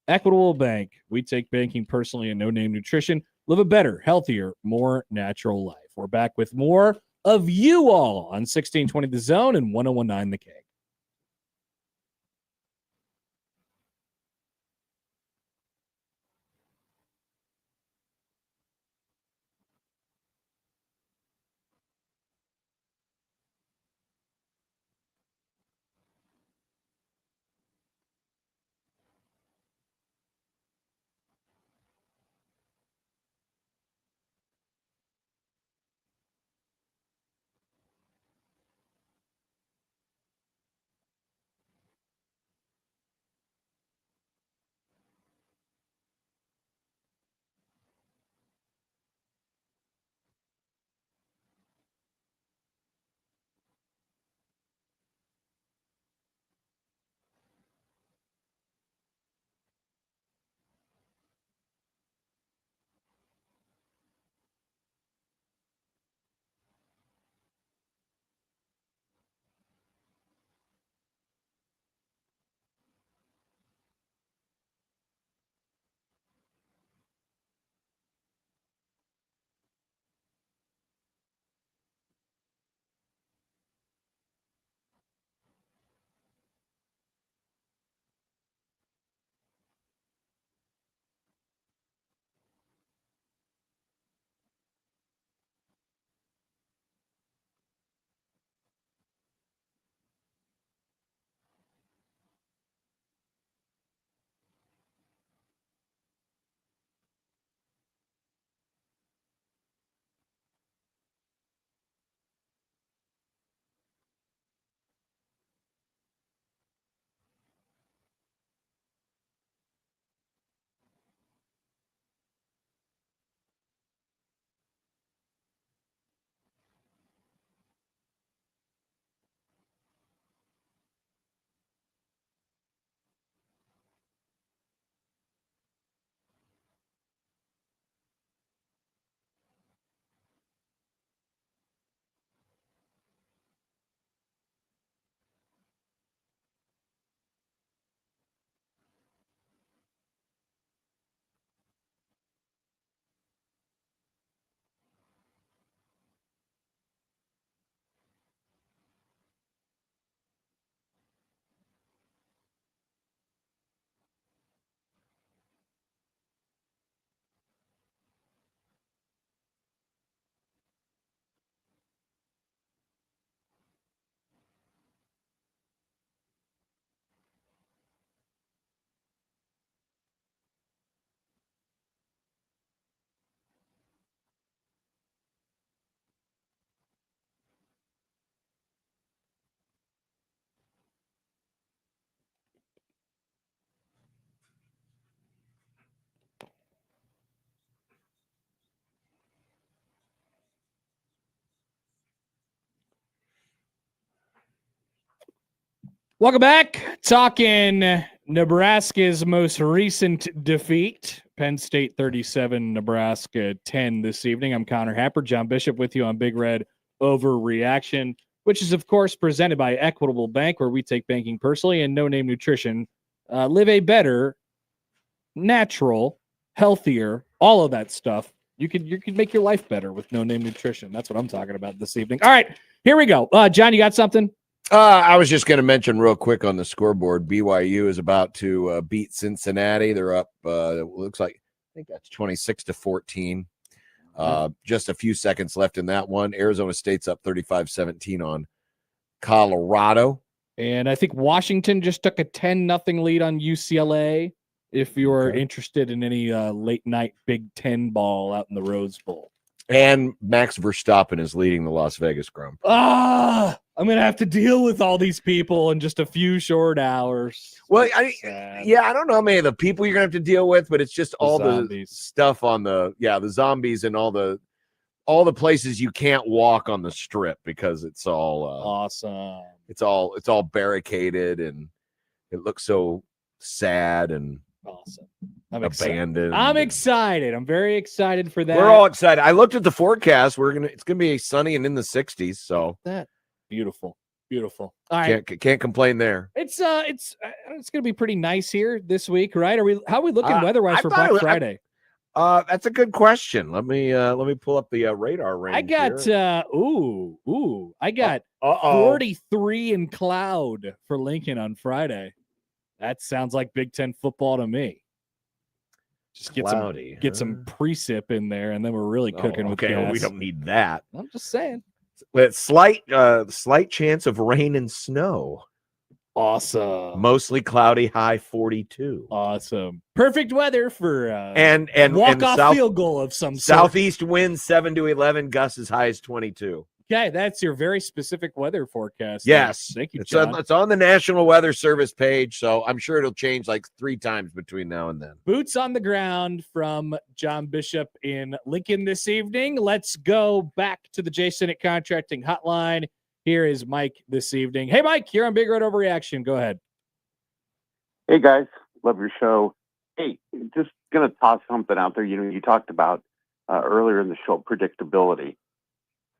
Equitable Bank. We take banking personally and no-name nutrition. Live a better, healthier, more natural life. We're back with more of you all on 1620 The Zone and 1019 The K. Welcome back. Talking Nebraska's most recent defeat. Penn State 37, Nebraska 10 this evening. I'm Connor Happer, John Bishop with you on Big Red Overreaction, which is, of course, presented by Equitable Bank, where we take banking personally, and No Name Nutrition. Live a better, natural, healthier, all of that stuff. You could make your life better with No Name Nutrition. That's what I'm talking about this evening. All right, here we go. John, you got something? I was just going to mention real quick on the scoreboard, BYU is about to beat Cincinnati. They're up, it looks like, I think that's 26-14. Just a few seconds left in that one. Arizona State's up 35-17 on Colorado. And I think Washington just took a 10-0 lead on UCLA. If you're interested in any late night Big Ten ball out in the Rose Bowl. And Max Verstappen is leading the Las Vegas Grand Prix. I'm going to have to deal with all these people in just a few short hours. Well, I don't know how many of the people you're going to have to deal with, but it's just all the stuff on the zombies and all the places you can't walk on the strip because it's all awesome. It's all barricaded and it looks so sad and awesome. Abandoned. I'm excited. I'm very excited for that. We're all excited. I looked at the forecast. It's gonna be sunny and in the 60s. So that beautiful. All right. Can't complain there. It's gonna be pretty nice here this week, right? How are we looking weather-wise for Black Friday? That's a good question. Let me pull up the radar range. I got I got 43 in cloud for Lincoln on Friday. That sounds like Big Ten football to me. Just get some precip in there, and then we're really cooking with gas. Well, we don't need that. I'm just saying. With slight chance of rain and snow. Awesome. Mostly cloudy, high 42. Awesome. Perfect weather for and walk-off field goal of some sort. Southeast winds 7 to 11, gusts as high as 22. Okay, that's your very specific weather forecast. Yes. Thank you, John. It's on the National Weather Service page, so I'm sure it'll change like 3 times between now and then. Boots on the ground from John Bishop in Lincoln this evening. Let's go back to the Jay Stinnett Contracting Hotline. Here is Mike this evening. Hey, Mike, you're on Big Red Overreaction. Go ahead. Hey, guys. Love your show. Hey, just going to toss something out there. You talked about earlier in the show, predictability.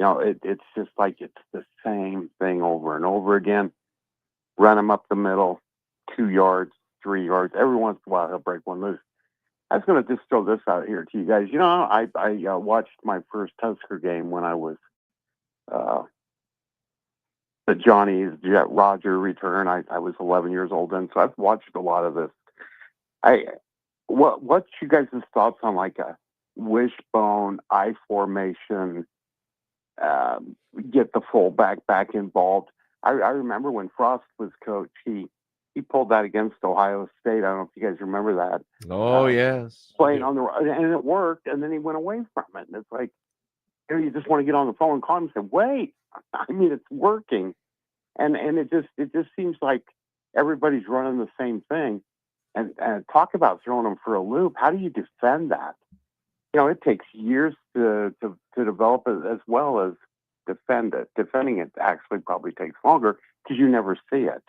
It's just like it's the same thing over and over again. Run them up the middle, 2 yards, 3 yards. Every once in a while, he'll break one loose. I was going to just throw this out here to you guys. I watched my first Husker game when I was the Johnny's Jet Roger return. I was 11 years old then, so I've watched a lot of this. What's you guys' thoughts on like a wishbone, I formation, get the fullback back involved? I remember when Frost was coach, he pulled that against Ohio State. I don't know if you guys remember that. Oh, yes. Playing on the and it worked, and then he went away from it. And it's like, you just want to get on the phone and call him and say, wait, I mean, it's working. And it just seems like everybody's running the same thing. And talk about throwing them for a loop. How do you defend that? It takes years to develop it as well as defend it. Defending it actually probably takes longer because you never see it.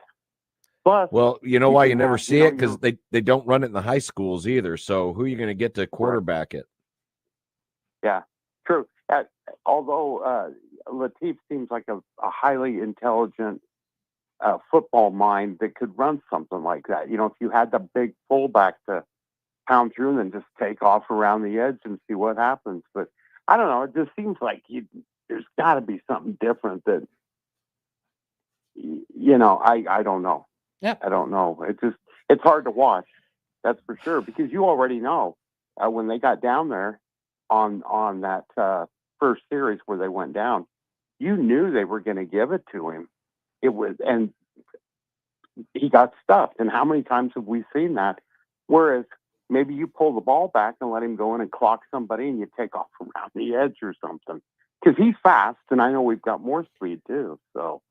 Plus, well, you know why you never see it? Because they don't run it in the high schools either. So who are you going to get to quarterback it? Yeah, true. Although Latif seems like a highly intelligent football mind that could run something like that. If you had the big fullback to pound through and then just take off around the edge and see what happens. But I don't know. It just seems like there's got to be something different that, I don't know. Yeah. I don't know. It's hard to watch. That's for sure. Because you already know when they got down there on that first series where they went down, you knew they were going to give it to him. And he got stuffed. And how many times have we seen that? Whereas maybe you pull the ball back and let him go in and clock somebody and you take off around the edge or something. Because he's fast, and I know we've got more speed too. So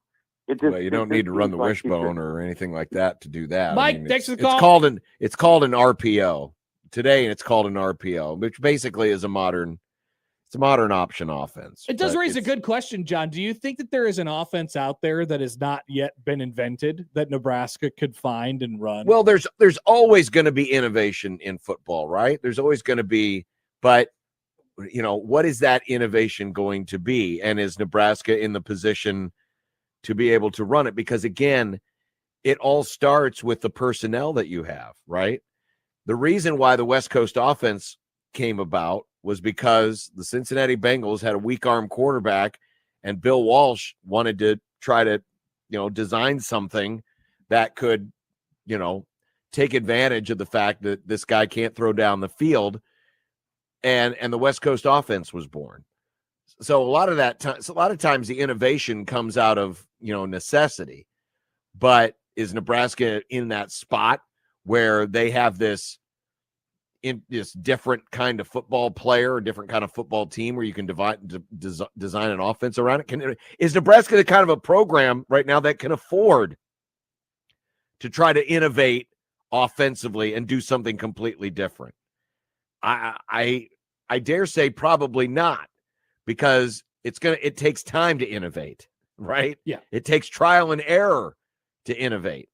you don't need to run the wishbone or anything like that to do that. Mike, thanks for the call. It's called an RPO today, and it's called an RPO, which basically is a modern It's a modern option offense. It does raise a good question, John. Do you think that there is an offense out there that has not yet been invented that Nebraska could find and run? Well, there's always going to be innovation in football, right? There's always going to be, but what is that innovation going to be? And is Nebraska in the position to be able to run it? Because again, it all starts with the personnel that you have, right? The reason why the West Coast offense came about was because the Cincinnati Bengals had a weak arm quarterback, and Bill Walsh wanted to try to, design something that could, take advantage of the fact that this guy can't throw down the field, and the West Coast offense was born. So a lot of times the innovation comes out of, necessity. But is Nebraska in that spot where they have this different kind of football player, a different kind of football team where you can design an offense around it? Is Nebraska the kind of a program right now that can afford to try to innovate offensively and do something completely different? I dare say probably not, because it takes time to innovate, right? Yeah. It takes trial and error to innovate.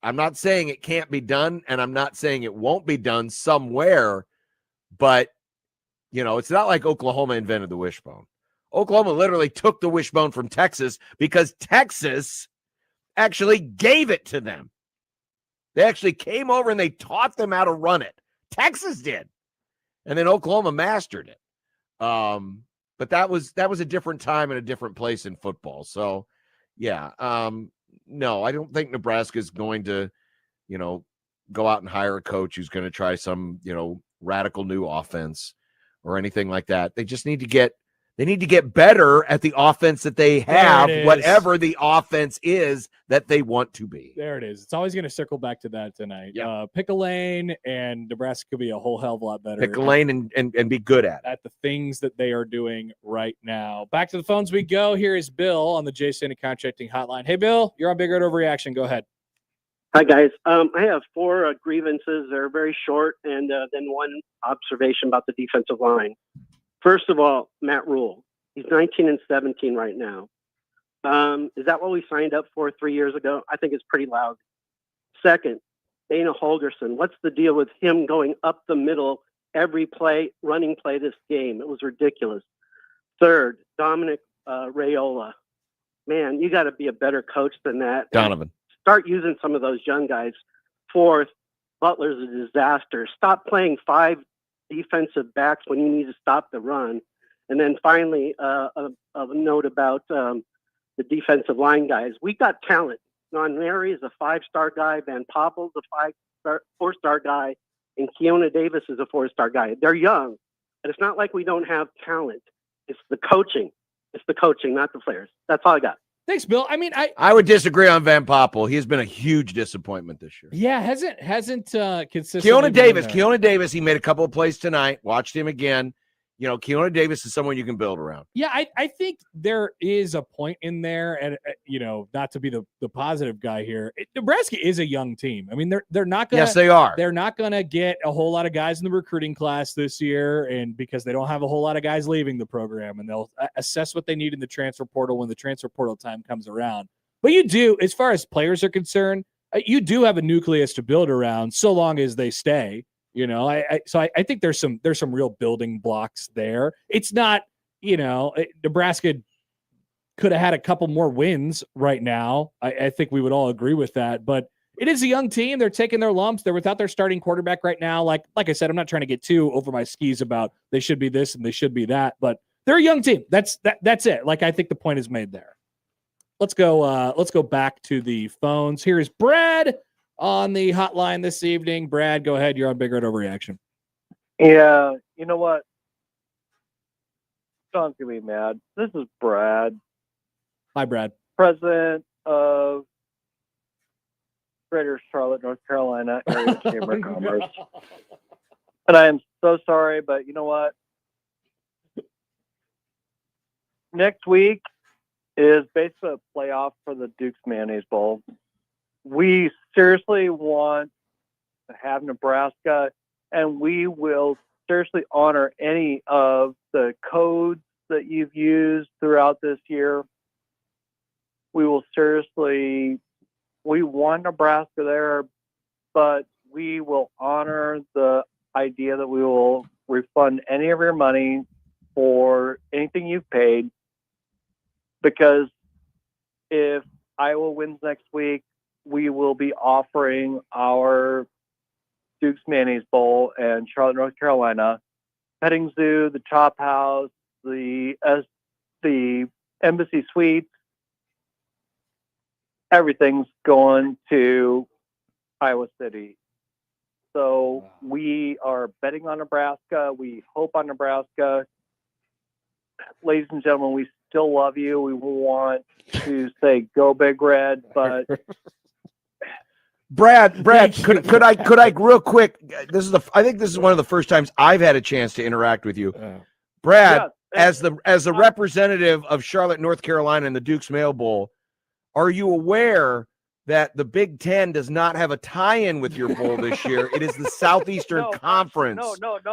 I'm not saying it can't be done, and I'm not saying it won't be done somewhere, but, it's not like Oklahoma invented the wishbone. Oklahoma literally took the wishbone from Texas because Texas actually gave it to them. They actually came over and they taught them how to run it. Texas did. And then Oklahoma mastered it. But that was a different time and a different place in football. So, yeah, no, I don't think Nebraska is going to, go out and hire a coach who's going to try some, radical new offense or anything like that. They just need to get better at the offense that they have, whatever the offense is that they want to be. There it is. It's always going to circle back to that tonight. Yeah. Pick a lane, and Nebraska could be a whole hell of a lot better. Pick a lane and be good at the things that they are doing right now. Back to the phones we go. Here is Bill on the Jay Stennett Contracting Hotline. Hey, Bill, you're on Big Red Overreaction. Go ahead. Hi, guys. I have 4 grievances. They're very short, and then one observation about the defensive line. First of all, Matt Rule. He's 19-17 right now. Is that what we signed up for 3 years ago? I think it's pretty loud. Second, Dana Holgerson. What's the deal with him going up the middle every play, running play this game? It was ridiculous. Third, Dominic Raiola. Man, you got to be a better coach than that. Donovan. Start using some of those young guys. Fourth, Butler's a disaster. Stop playing 5 defensive backs when you need to stop the run. And then finally, a note about the defensive line guys. We got talent. Non-Mary is a 5-star guy. Van Poppel's a 4-star guy. And Keona Davis is a 4-star guy. They're young, but it's not like we don't have talent. It's the coaching. It's the coaching, not the players. That's all I got. Thanks, Bill. I mean, I would disagree on Van Poppel. He has been a huge disappointment this year. Yeah, hasn't consistently. Keona Davis, he made a couple of plays tonight. Watched him again. Keona Davis is someone you can build around. Yeah, I think there is a point in there, and not to be the positive guy here. Nebraska is a young team. I mean, they're not gonna. Yes, they are. They're not gonna get a whole lot of guys in the recruiting class this year, and because they don't have a whole lot of guys leaving the program, and they'll assess what they need in the transfer portal when the transfer portal time comes around. But you do, as far as players are concerned, you do have a nucleus to build around, so long as they stay. So I think there's some real building blocks there. It's not, Nebraska could have had a couple more wins right now. I think we would all agree with that, but it is a young team. They're taking their lumps. They're without their starting quarterback right now. Like I said, I'm not trying to get too over my skis about they should be this and they should be that, but they're a young team. That's it. I think the point is made there. Let's go back to the phones. Here is Brad on the hotline this evening. Brad, go ahead. You're on Big Red Overreaction. Yeah, you know what? Sean's going to be mad. This is Brad. Hi, Brad. President of Greater Charlotte, North Carolina Area Chamber of Commerce. And I am so sorry, but you know what? Next week is basically a playoff for the Duke's Mayonnaise Bowl. We seriously want to have Nebraska, and we will seriously honor any of the codes that you've used throughout this year. We will seriously, we want Nebraska there, but we will honor the idea that we will refund any of your money for anything you've paid, because if Iowa wins next week, we will be offering our Duke's Mayonnaise Bowl and Charlotte, North Carolina, petting zoo, the Chop House, the Embassy Suites. Everything's going to Iowa City. So we are betting on Nebraska. We hope on Nebraska. Ladies and gentlemen, we still love you. We want to say go Big Red, but Brad, could I real quick? I think this is one of the first times I've had a chance to interact with you, Brad. Yes, as the representative of Charlotte, North Carolina, in the Duke's Mayo Bowl, are you aware that the Big Ten does not have a tie-in with your bowl this year? It is the Southeastern Conference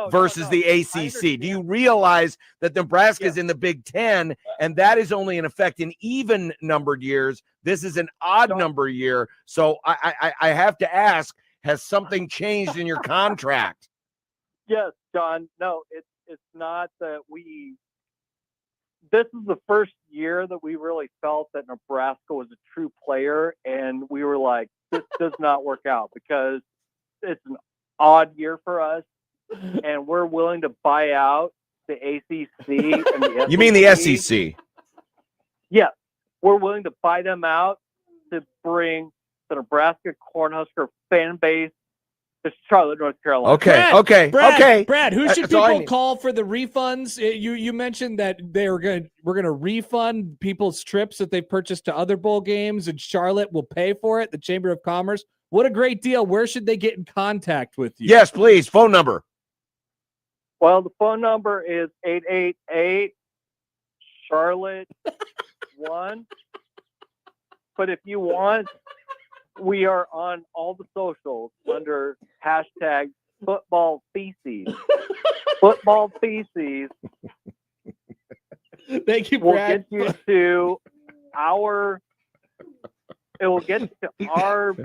versus the ACC. Do you realize that Nebraska is in the Big Ten, and that is only in effect in even-numbered years? This is an odd-number year. So I have to ask, has something changed in your contract? Yes, John. No, it's not that we – this is the first year that we really felt that Nebraska was a true player, and we were like, this does not work out because it's an odd year for us, and we're willing to buy out the ACC and the SEC. You mean the SEC? Yes. We're willing to buy them out to bring the Nebraska Cornhusker fan base to Charlotte, North Carolina. Okay. Brad, who should people call for the refunds? You mentioned that we're gonna refund people's trips that they purchased to other bowl games, and Charlotte will pay for it. The Chamber of Commerce. What a great deal! Where should they get in contact with you? Yes, please. Phone number. Well, the phone number is 888 Charlotte 1. But if you want, we are on all the socials under hashtag football feces. Football feces. Thank you, Brad. We'll get you to our. It will get to our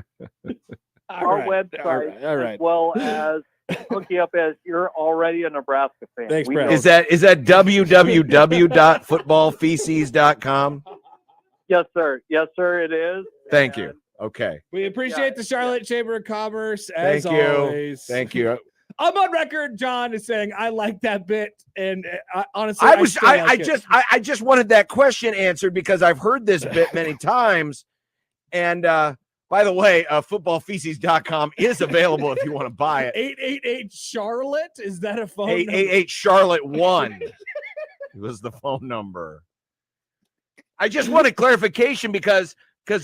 website as well as hook you up as you're already a Nebraska fan. Thanks, Brad. Is that www.footballfeces.com? Yes, sir. Yes, sir. It is. Thank you. Okay. We appreciate the Charlotte Chamber of Commerce as always. Thank you. I'm on record. John is saying I like that bit, and honestly, I just wanted that question answered because I've heard this bit many times. And by the way, footballfeces.com is available if you want to buy it. 888 Charlotte, is that a phone? 888 Charlotte 1 was the phone number. I just wanted clarification because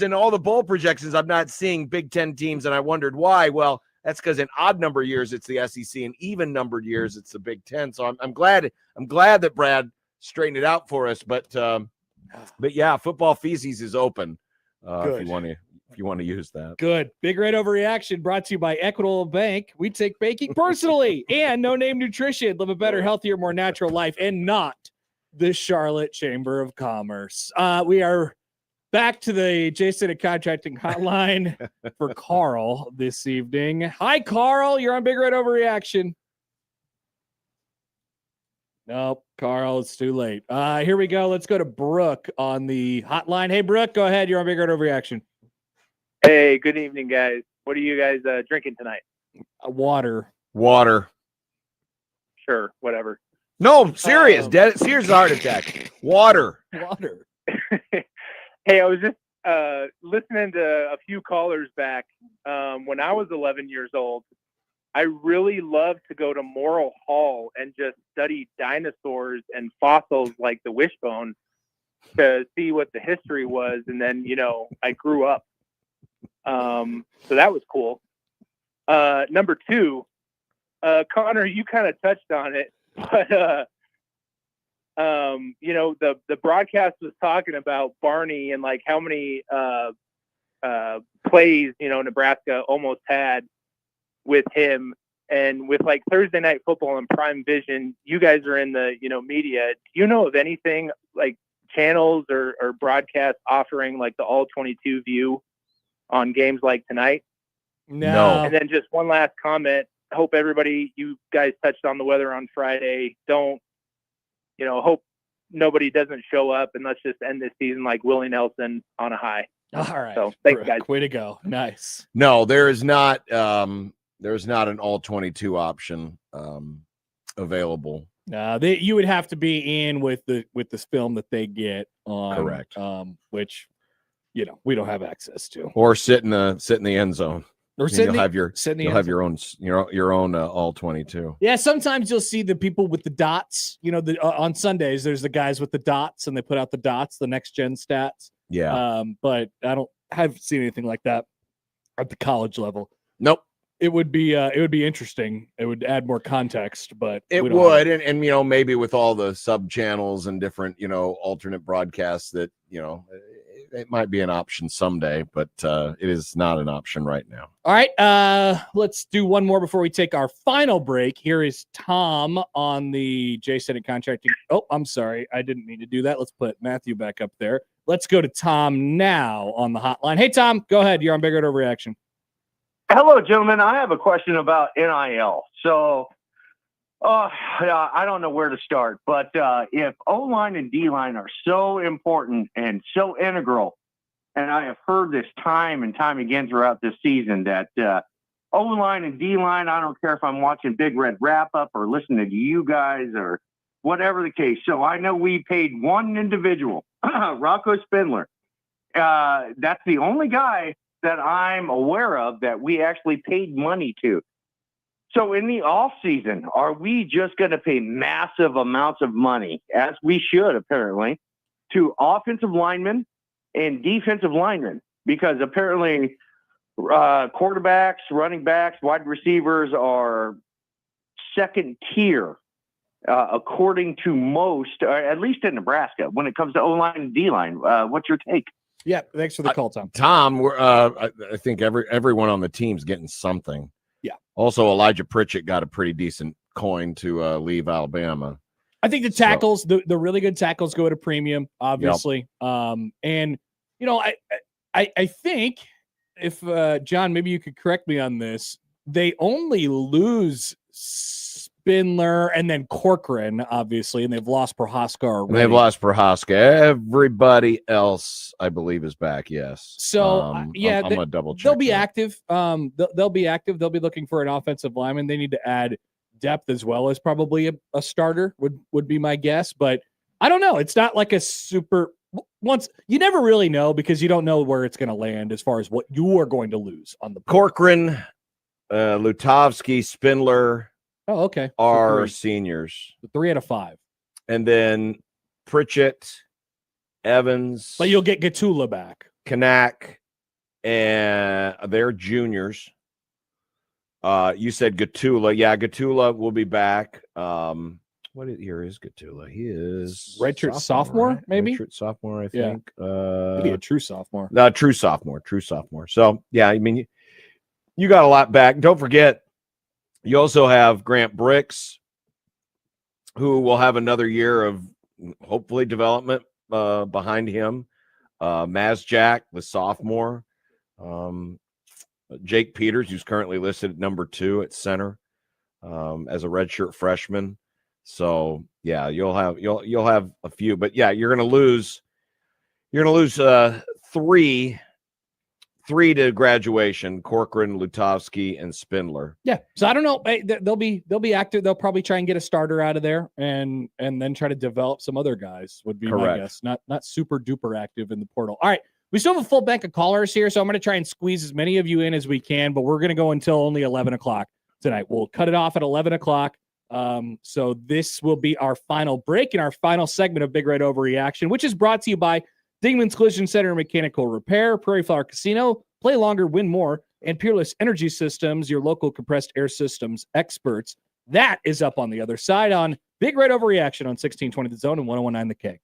in all the bowl projections, I'm not seeing Big Ten teams, and I wondered why. Well, that's because in odd number years it's the SEC, and even numbered years it's the Big Ten. So I'm glad that Brad straightened it out for us. But yeah, Football Feces is open if you want to use that. Good. Big Red Overreaction brought to you by Equitable Bank. We take baking personally, and No Name Nutrition. Live a better, healthier, more natural life, and not the Charlotte Chamber of Commerce. We are back to the Jason and Contracting Hotline for Carl this evening. Hi, Carl. You're on Big Red Overreaction. Nope, Carl, it's too late. Here we go. Let's go to Brooke on the hotline. Hey, Brooke, go ahead. You're on Big Red Overreaction. Hey, good evening, guys. What are you guys drinking tonight? Water. Sure, whatever. No, serious. Serious heart attack. Water. Hey, I was just listening to a few callers back. When I was 11 years old, I really loved to go to Morrill Hall and just study dinosaurs and fossils like the wishbone to see what the history was. And then, I grew up. So that was cool. Number two, Connor, you kind of touched on it, but the broadcast was talking about Barney and like how many plays Nebraska almost had with him And with like Thursday Night Football and Prime Vision, you guys are in the, media. Do you know of anything like channels or broadcasts offering like the all 22 view on games like tonight? No. And then just one last comment. Hope you guys touched on the weather on Friday. Don't, hope nobody doesn't show up, and let's just end this season like Willie Nelson on a high. All right. So thanks, guys. Way to go. Nice. No, there is not. There's not an all 22 option available. You would have to be in with this film that they get on. Correct. Which, we don't have access to. Or sit in the end zone. Or you'll have your own all 22. Yeah, sometimes you'll see the people with the dots. On Sundays there's the guys with the dots, and they put out the dots, the next gen stats. Yeah. But I haven't seen anything like that at the college level. Nope. It would be interesting. It would add more context, but it would, and maybe with all the sub channels and different alternate broadcasts that it might be an option someday, but it is not an option right now. All right, let's do one more before we take our final break. Here is Tom on the J Senate contracting. Oh, I'm sorry, I didn't mean to do that. Let's put Matthew back up there. Let's go to Tom now on the hotline. Hey, Tom, go ahead. You're on Big Red Overreaction. Hello, gentlemen. I have a question about NIL. So, I don't know where to start, but if O-line and D-line are so important and so integral, and I have heard this time and time again throughout this season that O-line and D-line, I don't care if I'm watching Big Red Wrap-Up or listening to you guys or whatever the case. So I know we paid one individual, Rocco Spindler. That's the only guy that I'm aware of that we actually paid money to. So in the off season, are we just going to pay massive amounts of money, as we should apparently, to offensive linemen and defensive linemen? Because apparently quarterbacks, running backs, wide receivers are second tier, according to most, at least in Nebraska, when it comes to O-line and D-line. What's your take? Yeah, thanks for the call, Tom. Tom, I think everyone on the team's getting something. Yeah. Also, Elijah Pritchett got a pretty decent coin to leave Alabama. I think the tackles, the really good tackles, go at a premium, obviously. Yep. And I think if John, maybe you could correct me on this. They only lose Spindler and then Corcoran, obviously, and they've lost Prohaska already. They've lost Prohaska. Everybody else, I believe, is back. Yes. So I'm gonna double check. They'll be active. They'll be active. They'll be looking for an offensive lineman. They need to add depth as well as probably a starter would be my guess. But I don't know. It's not like a super. Once you never really know because you don't know where it's going to land as far as what you are going to lose on the Corcoran, Lutovsky, Spindler. Oh, okay. Are seniors. 3 out of 5. And then Pritchett, Evans. But you'll get Gatula back. Kanak, and they're juniors. You said Gatula. Yeah, Gatula will be back. What year is Gatula? He is redshirt sophomore, right? Maybe? Redshirt sophomore, I think. Maybe a true sophomore. True sophomore. So, yeah, I mean, you got a lot back. Don't forget, you also have Grant Bricks, who will have another year of hopefully development behind him. Maz Jack, the sophomore. Jake Peters, who's currently listed at number 2 at center as a redshirt freshman. So yeah, you'll have a few, but yeah, you're gonna lose 3 to graduation: Corcoran, Lutovsky, and Spindler. Yeah, so I don't know. They'll be active. They'll probably try and get a starter out of there, and then try to develop some other guys. Would be Correct. my guess. Not super duper active in the portal. All right, we still have a full bank of callers here, so I'm going to try and squeeze as many of you in as we can. But we're going to go until only 11 o'clock tonight. We'll cut it off at 11 o'clock. So this will be our final break and our final segment of Big Red Overreaction, which is brought to you by Dingman's Collision Center and Mechanical Repair, Prairie Flower Casino, Play Longer, Win More, and Peerless Energy Systems, your local compressed air systems experts. That is up on the other side on Big Red Overreaction on 1620 The Zone and 1019 The K.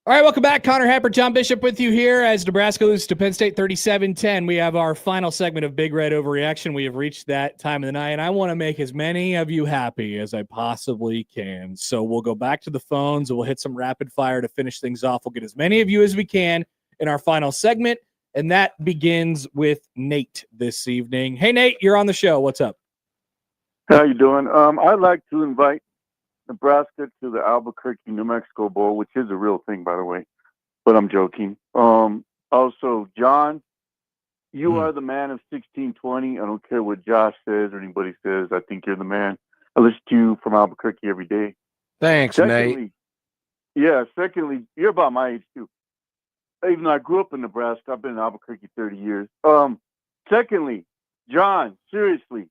All right, welcome back. Connor Happer, John Bishop with you here as Nebraska loses to Penn State 37-10. We have our final segment of Big Red Overreaction. We have reached that time of the night, and I want to make as many of you happy as I possibly can. So we'll go back to the phones, and we'll hit some rapid fire to finish things off. We'll get as many of you as we can in our final segment, and that begins with Nate this evening. Hey, Nate, you're on the show. What's up? How you doing? I'd like to invite Nebraska to the Albuquerque, New Mexico Bowl, which is a real thing, by the way, but I'm joking. Also, John, you are the man of 1620. I don't care what Josh says or anybody says. I think you're the man. I listen to you from Albuquerque every day. Thanks, Nate. Yeah, secondly, you're about my age, too. Even though I grew up in Nebraska, I've been in Albuquerque 30 years. Secondly, John, seriously,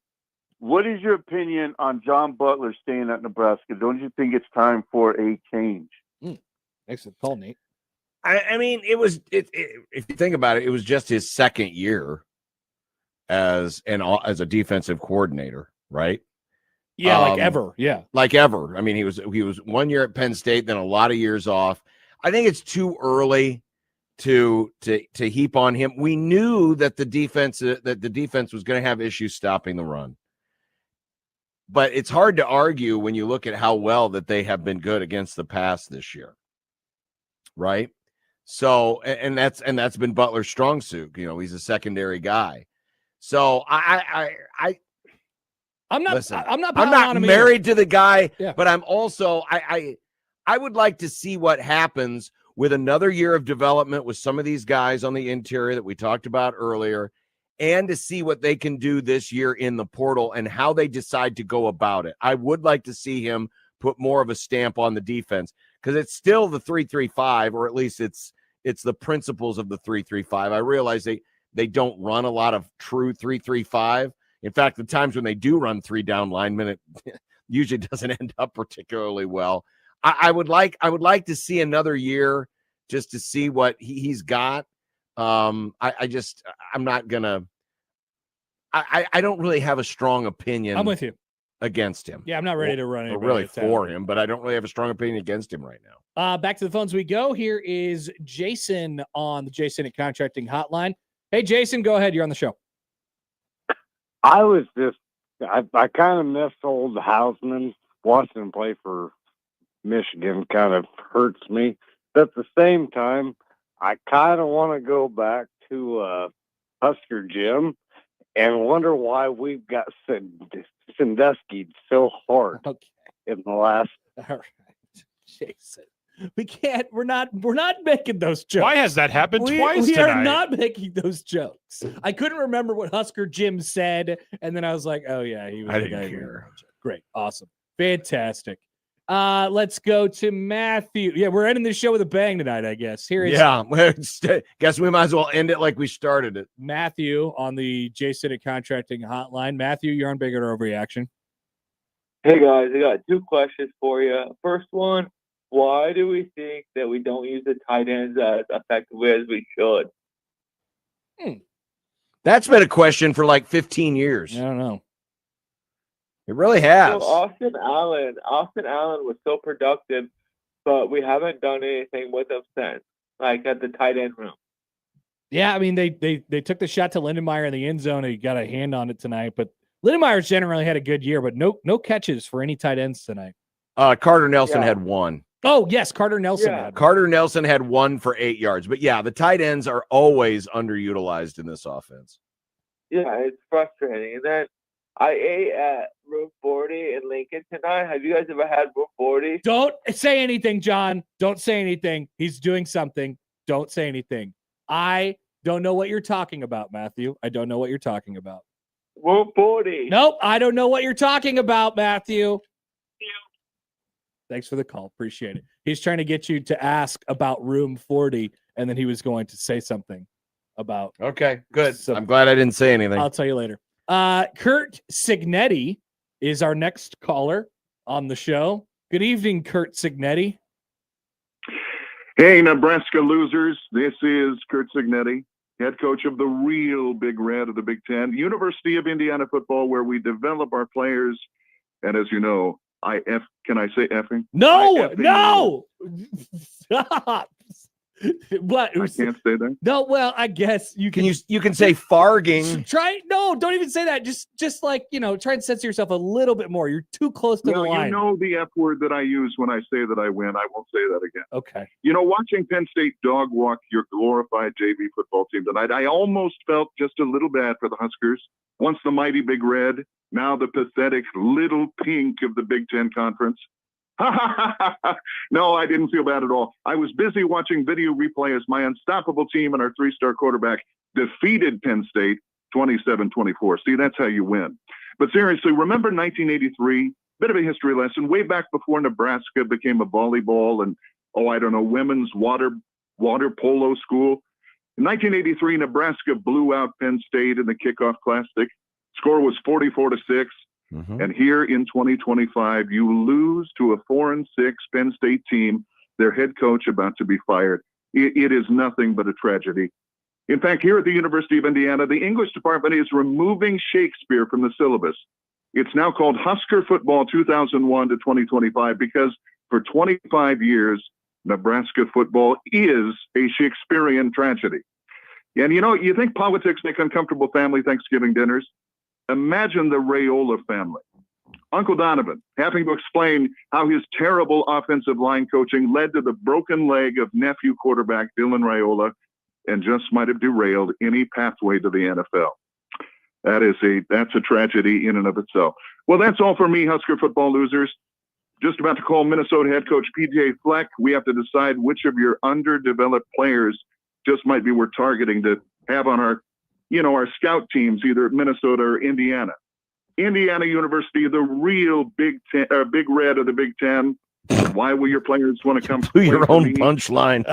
what is your opinion on John Butler staying at Nebraska? Don't you think it's time for a change? Excellent call, Nate. I mean, if you think about it, it was just his second year as a defensive coordinator, right? Yeah, like ever. Yeah, like ever. I mean, he was 1 year at Penn State, then a lot of years off. I think it's too early to heap on him. We knew that the defense was going to have issues stopping the run. But it's hard to argue when you look at how well that they have been good against the pass this year, right? So, and that's been Butler's strong suit. You know, he's a secondary guy. So I'm not married to the guy, but I'm also I would like to see what happens with another year of development with some of these guys on the interior that we talked about earlier, and to see what they can do this year in the portal and how they decide to go about it. I would like to see him put more of a stamp on the defense, because it's still the 3-3-5, or at least it's the principles of the 3-3-5. I realize they don't run a lot of true 3-3-5. In fact, the times when they do run 3 down linemen, it usually doesn't end up particularly well. I would like to see another year just to see what he's got. I don't really have a strong opinion. I'm with you. Against him. Yeah, I'm not ready to run or really for him, but I don't really have a strong opinion against him right now. Back to the phones we go. Here is Jason on the Jason at Contracting Hotline. Hey, Jason, go ahead. You're on the show. I kind of miss old Hausman. Watching him play for Michigan kind of hurts me. But at the same time, I kind of want to go back to Husker Gym and wonder why we've got Sandusky so hard in the last. All right, Jason. We're not making those jokes. Why has that happened twice we tonight? are not making those jokes. I couldn't remember what Husker Jim said, and then I was like, oh yeah, he was I the didn't guy. care. Great, awesome, fantastic. Let's go to Matthew. Yeah, we're ending this show with a bang tonight, I guess. Here is guess we might as well end it like we started it. Matthew on the Jason at Contracting Hotline. Matthew, you're on Big Red Overreaction. Hey guys, I got 2 questions for you. First one, why do we think that we don't use the tight ends as effectively as we should? That's been a question for like 15 years. I don't know. It really has. So Austin Allen was so productive, but we haven't done anything with him since, like at the tight end room. Yeah, I mean, they took the shot to Lindenmeyer in the end zone, and he got a hand on it tonight. But Lindenmeyer's generally had a good year, but no catches for any tight ends tonight. Carter Nelson had 1. Oh, yes, Carter Nelson had 1. Carter Nelson had 1 for 8 yards. But yeah, the tight ends are always underutilized in this offense. Yeah, it's frustrating. And then I ate at Room 40 in Lincoln tonight. Have you guys ever had Room 40? Don't say anything, John. Don't say anything. He's doing something. Don't say anything. I don't know what you're talking about, Matthew. I don't know what you're talking about. Room 40. Nope, I don't know what you're talking about, Matthew. Thanks for the call. Appreciate it. He's trying to get you to ask about Room 40, and then he was going to say something about. Okay, good. I'm glad I didn't say anything. I'll tell you later. Kurt Signetti is our next caller on the show. Good evening, Kurt Signetti. Hey, Nebraska losers. This is Kurt Signetti, head coach of the real Big Red of the Big Ten, University of Indiana football, where we develop our players. And as you know, can I say effing? No. Stop. What? I can't say that. No, well, I guess you can. You can say farging. Try. No, don't even say that. Just like, try and censor yourself a little bit more. You're too close to the line. You know the F word that I use when I say that I win. I won't say that again. Okay. Watching Penn State dog walk your glorified JV football team tonight, I almost felt just a little bad for the Huskers. Once the mighty Big Red, now the pathetic little pink of the Big Ten Conference. No, I didn't feel bad at all. I was busy watching video replay as my unstoppable team and our 3-star quarterback defeated Penn State 27-24. See, that's how you win. But seriously, remember 1983? Bit of a history lesson. Way back before Nebraska became a volleyball and, women's water polo school. In 1983, Nebraska blew out Penn State in the kickoff classic. Score was 44-6. And here in 2025, you lose to a 4-6 Penn State team, their head coach about to be fired. It is nothing but a tragedy. In fact, here at the University of Indiana, the English department is removing Shakespeare from the syllabus. It's now called Husker Football 2001 to 2025 because for 25 years, Nebraska football is a Shakespearean tragedy. And you think politics make uncomfortable family Thanksgiving dinners? Imagine the Raiola family. Uncle Donovan having to explain how his terrible offensive line coaching led to the broken leg of nephew quarterback Dylan Raiola and just might have derailed any pathway to the NFL. That's a tragedy in and of itself. Well, that's all for me, Husker football losers. Just about to call Minnesota head coach PJ Fleck. We have to decide which of your underdeveloped players just might be worth targeting to have on our scout teams, either Minnesota or Indiana. Indiana University, the real Big Red of the Big Ten. Why will your players want to come to your own punchline?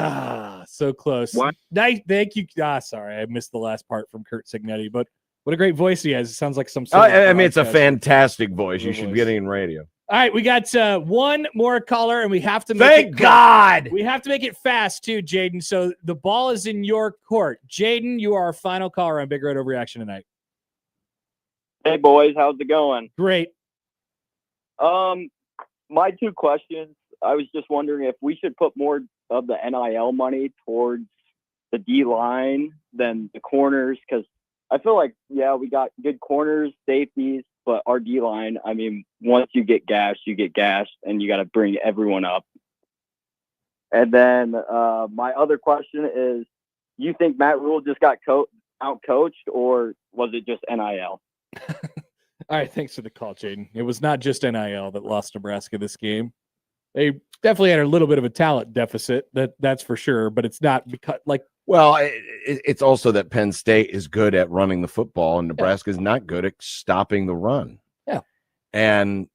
So close. What? Thank you. Sorry, I missed the last part from Kurt Signetti, but what a great voice he has. It sounds like some sort of it's a fantastic voice. You should be getting in radio. All right, we got one more caller, and we have to make it God! We have to make it fast, too, Jaden. So the ball is in your court. Jaden, you are our final caller on Big Red Overreaction tonight. Hey, boys. How's it going? Great. My two questions, I was just wondering if we should put more of the NIL money towards the D-line than the corners, because I feel like, we got good corners, safeties, but our D-line, once you get gashed, and you got to bring everyone up. And then my other question is, you think Matt Rule just got out-coached, or was it just NIL? All right, thanks for the call, Jaden. It was not just NIL that lost Nebraska this game. They definitely had a little bit of a talent deficit, that's for sure, but it's not because, Well, it's also that Penn State is good at running the football, and Nebraska is not good at stopping the run. Yeah, and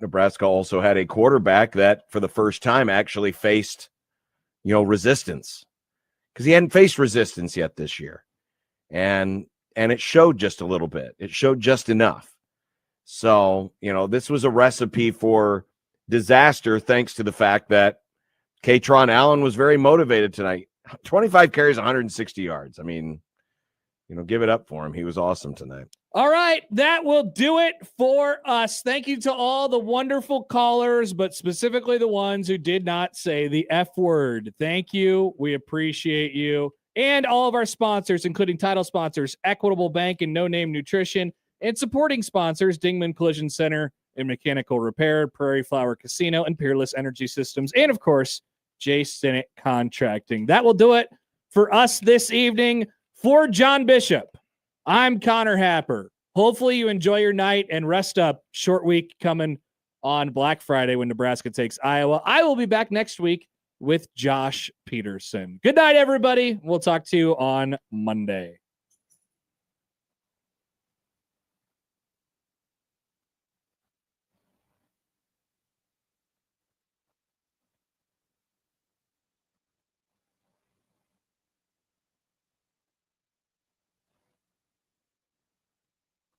Nebraska also had a quarterback that, for the first time, actually faced, resistance, because he hadn't faced resistance yet this year, and it showed just a little bit. It showed just enough. So this was a recipe for disaster, thanks to the fact that Katron Allen was very motivated tonight. 25 carries, 160 yards. Give it up for him. He was awesome tonight. All right, that will do it for us. Thank you to all the wonderful callers, but specifically the ones who did not say the F word. Thank you. We appreciate you. And all of our sponsors, including title sponsors, Equitable Bank and No Name Nutrition, and supporting sponsors, Dingman Collision Center and Mechanical Repair, Prairie Flower Casino, and Peerless Energy Systems, and of course, J. Stinnett Contracting. That will do it for us this evening. For John Bishop, I'm Connor Happer. Hopefully you enjoy your night and rest up. Short week coming on Black Friday when Nebraska takes Iowa. I will be back next week with Josh Peterson. Good night, everybody. We'll talk to you on Monday.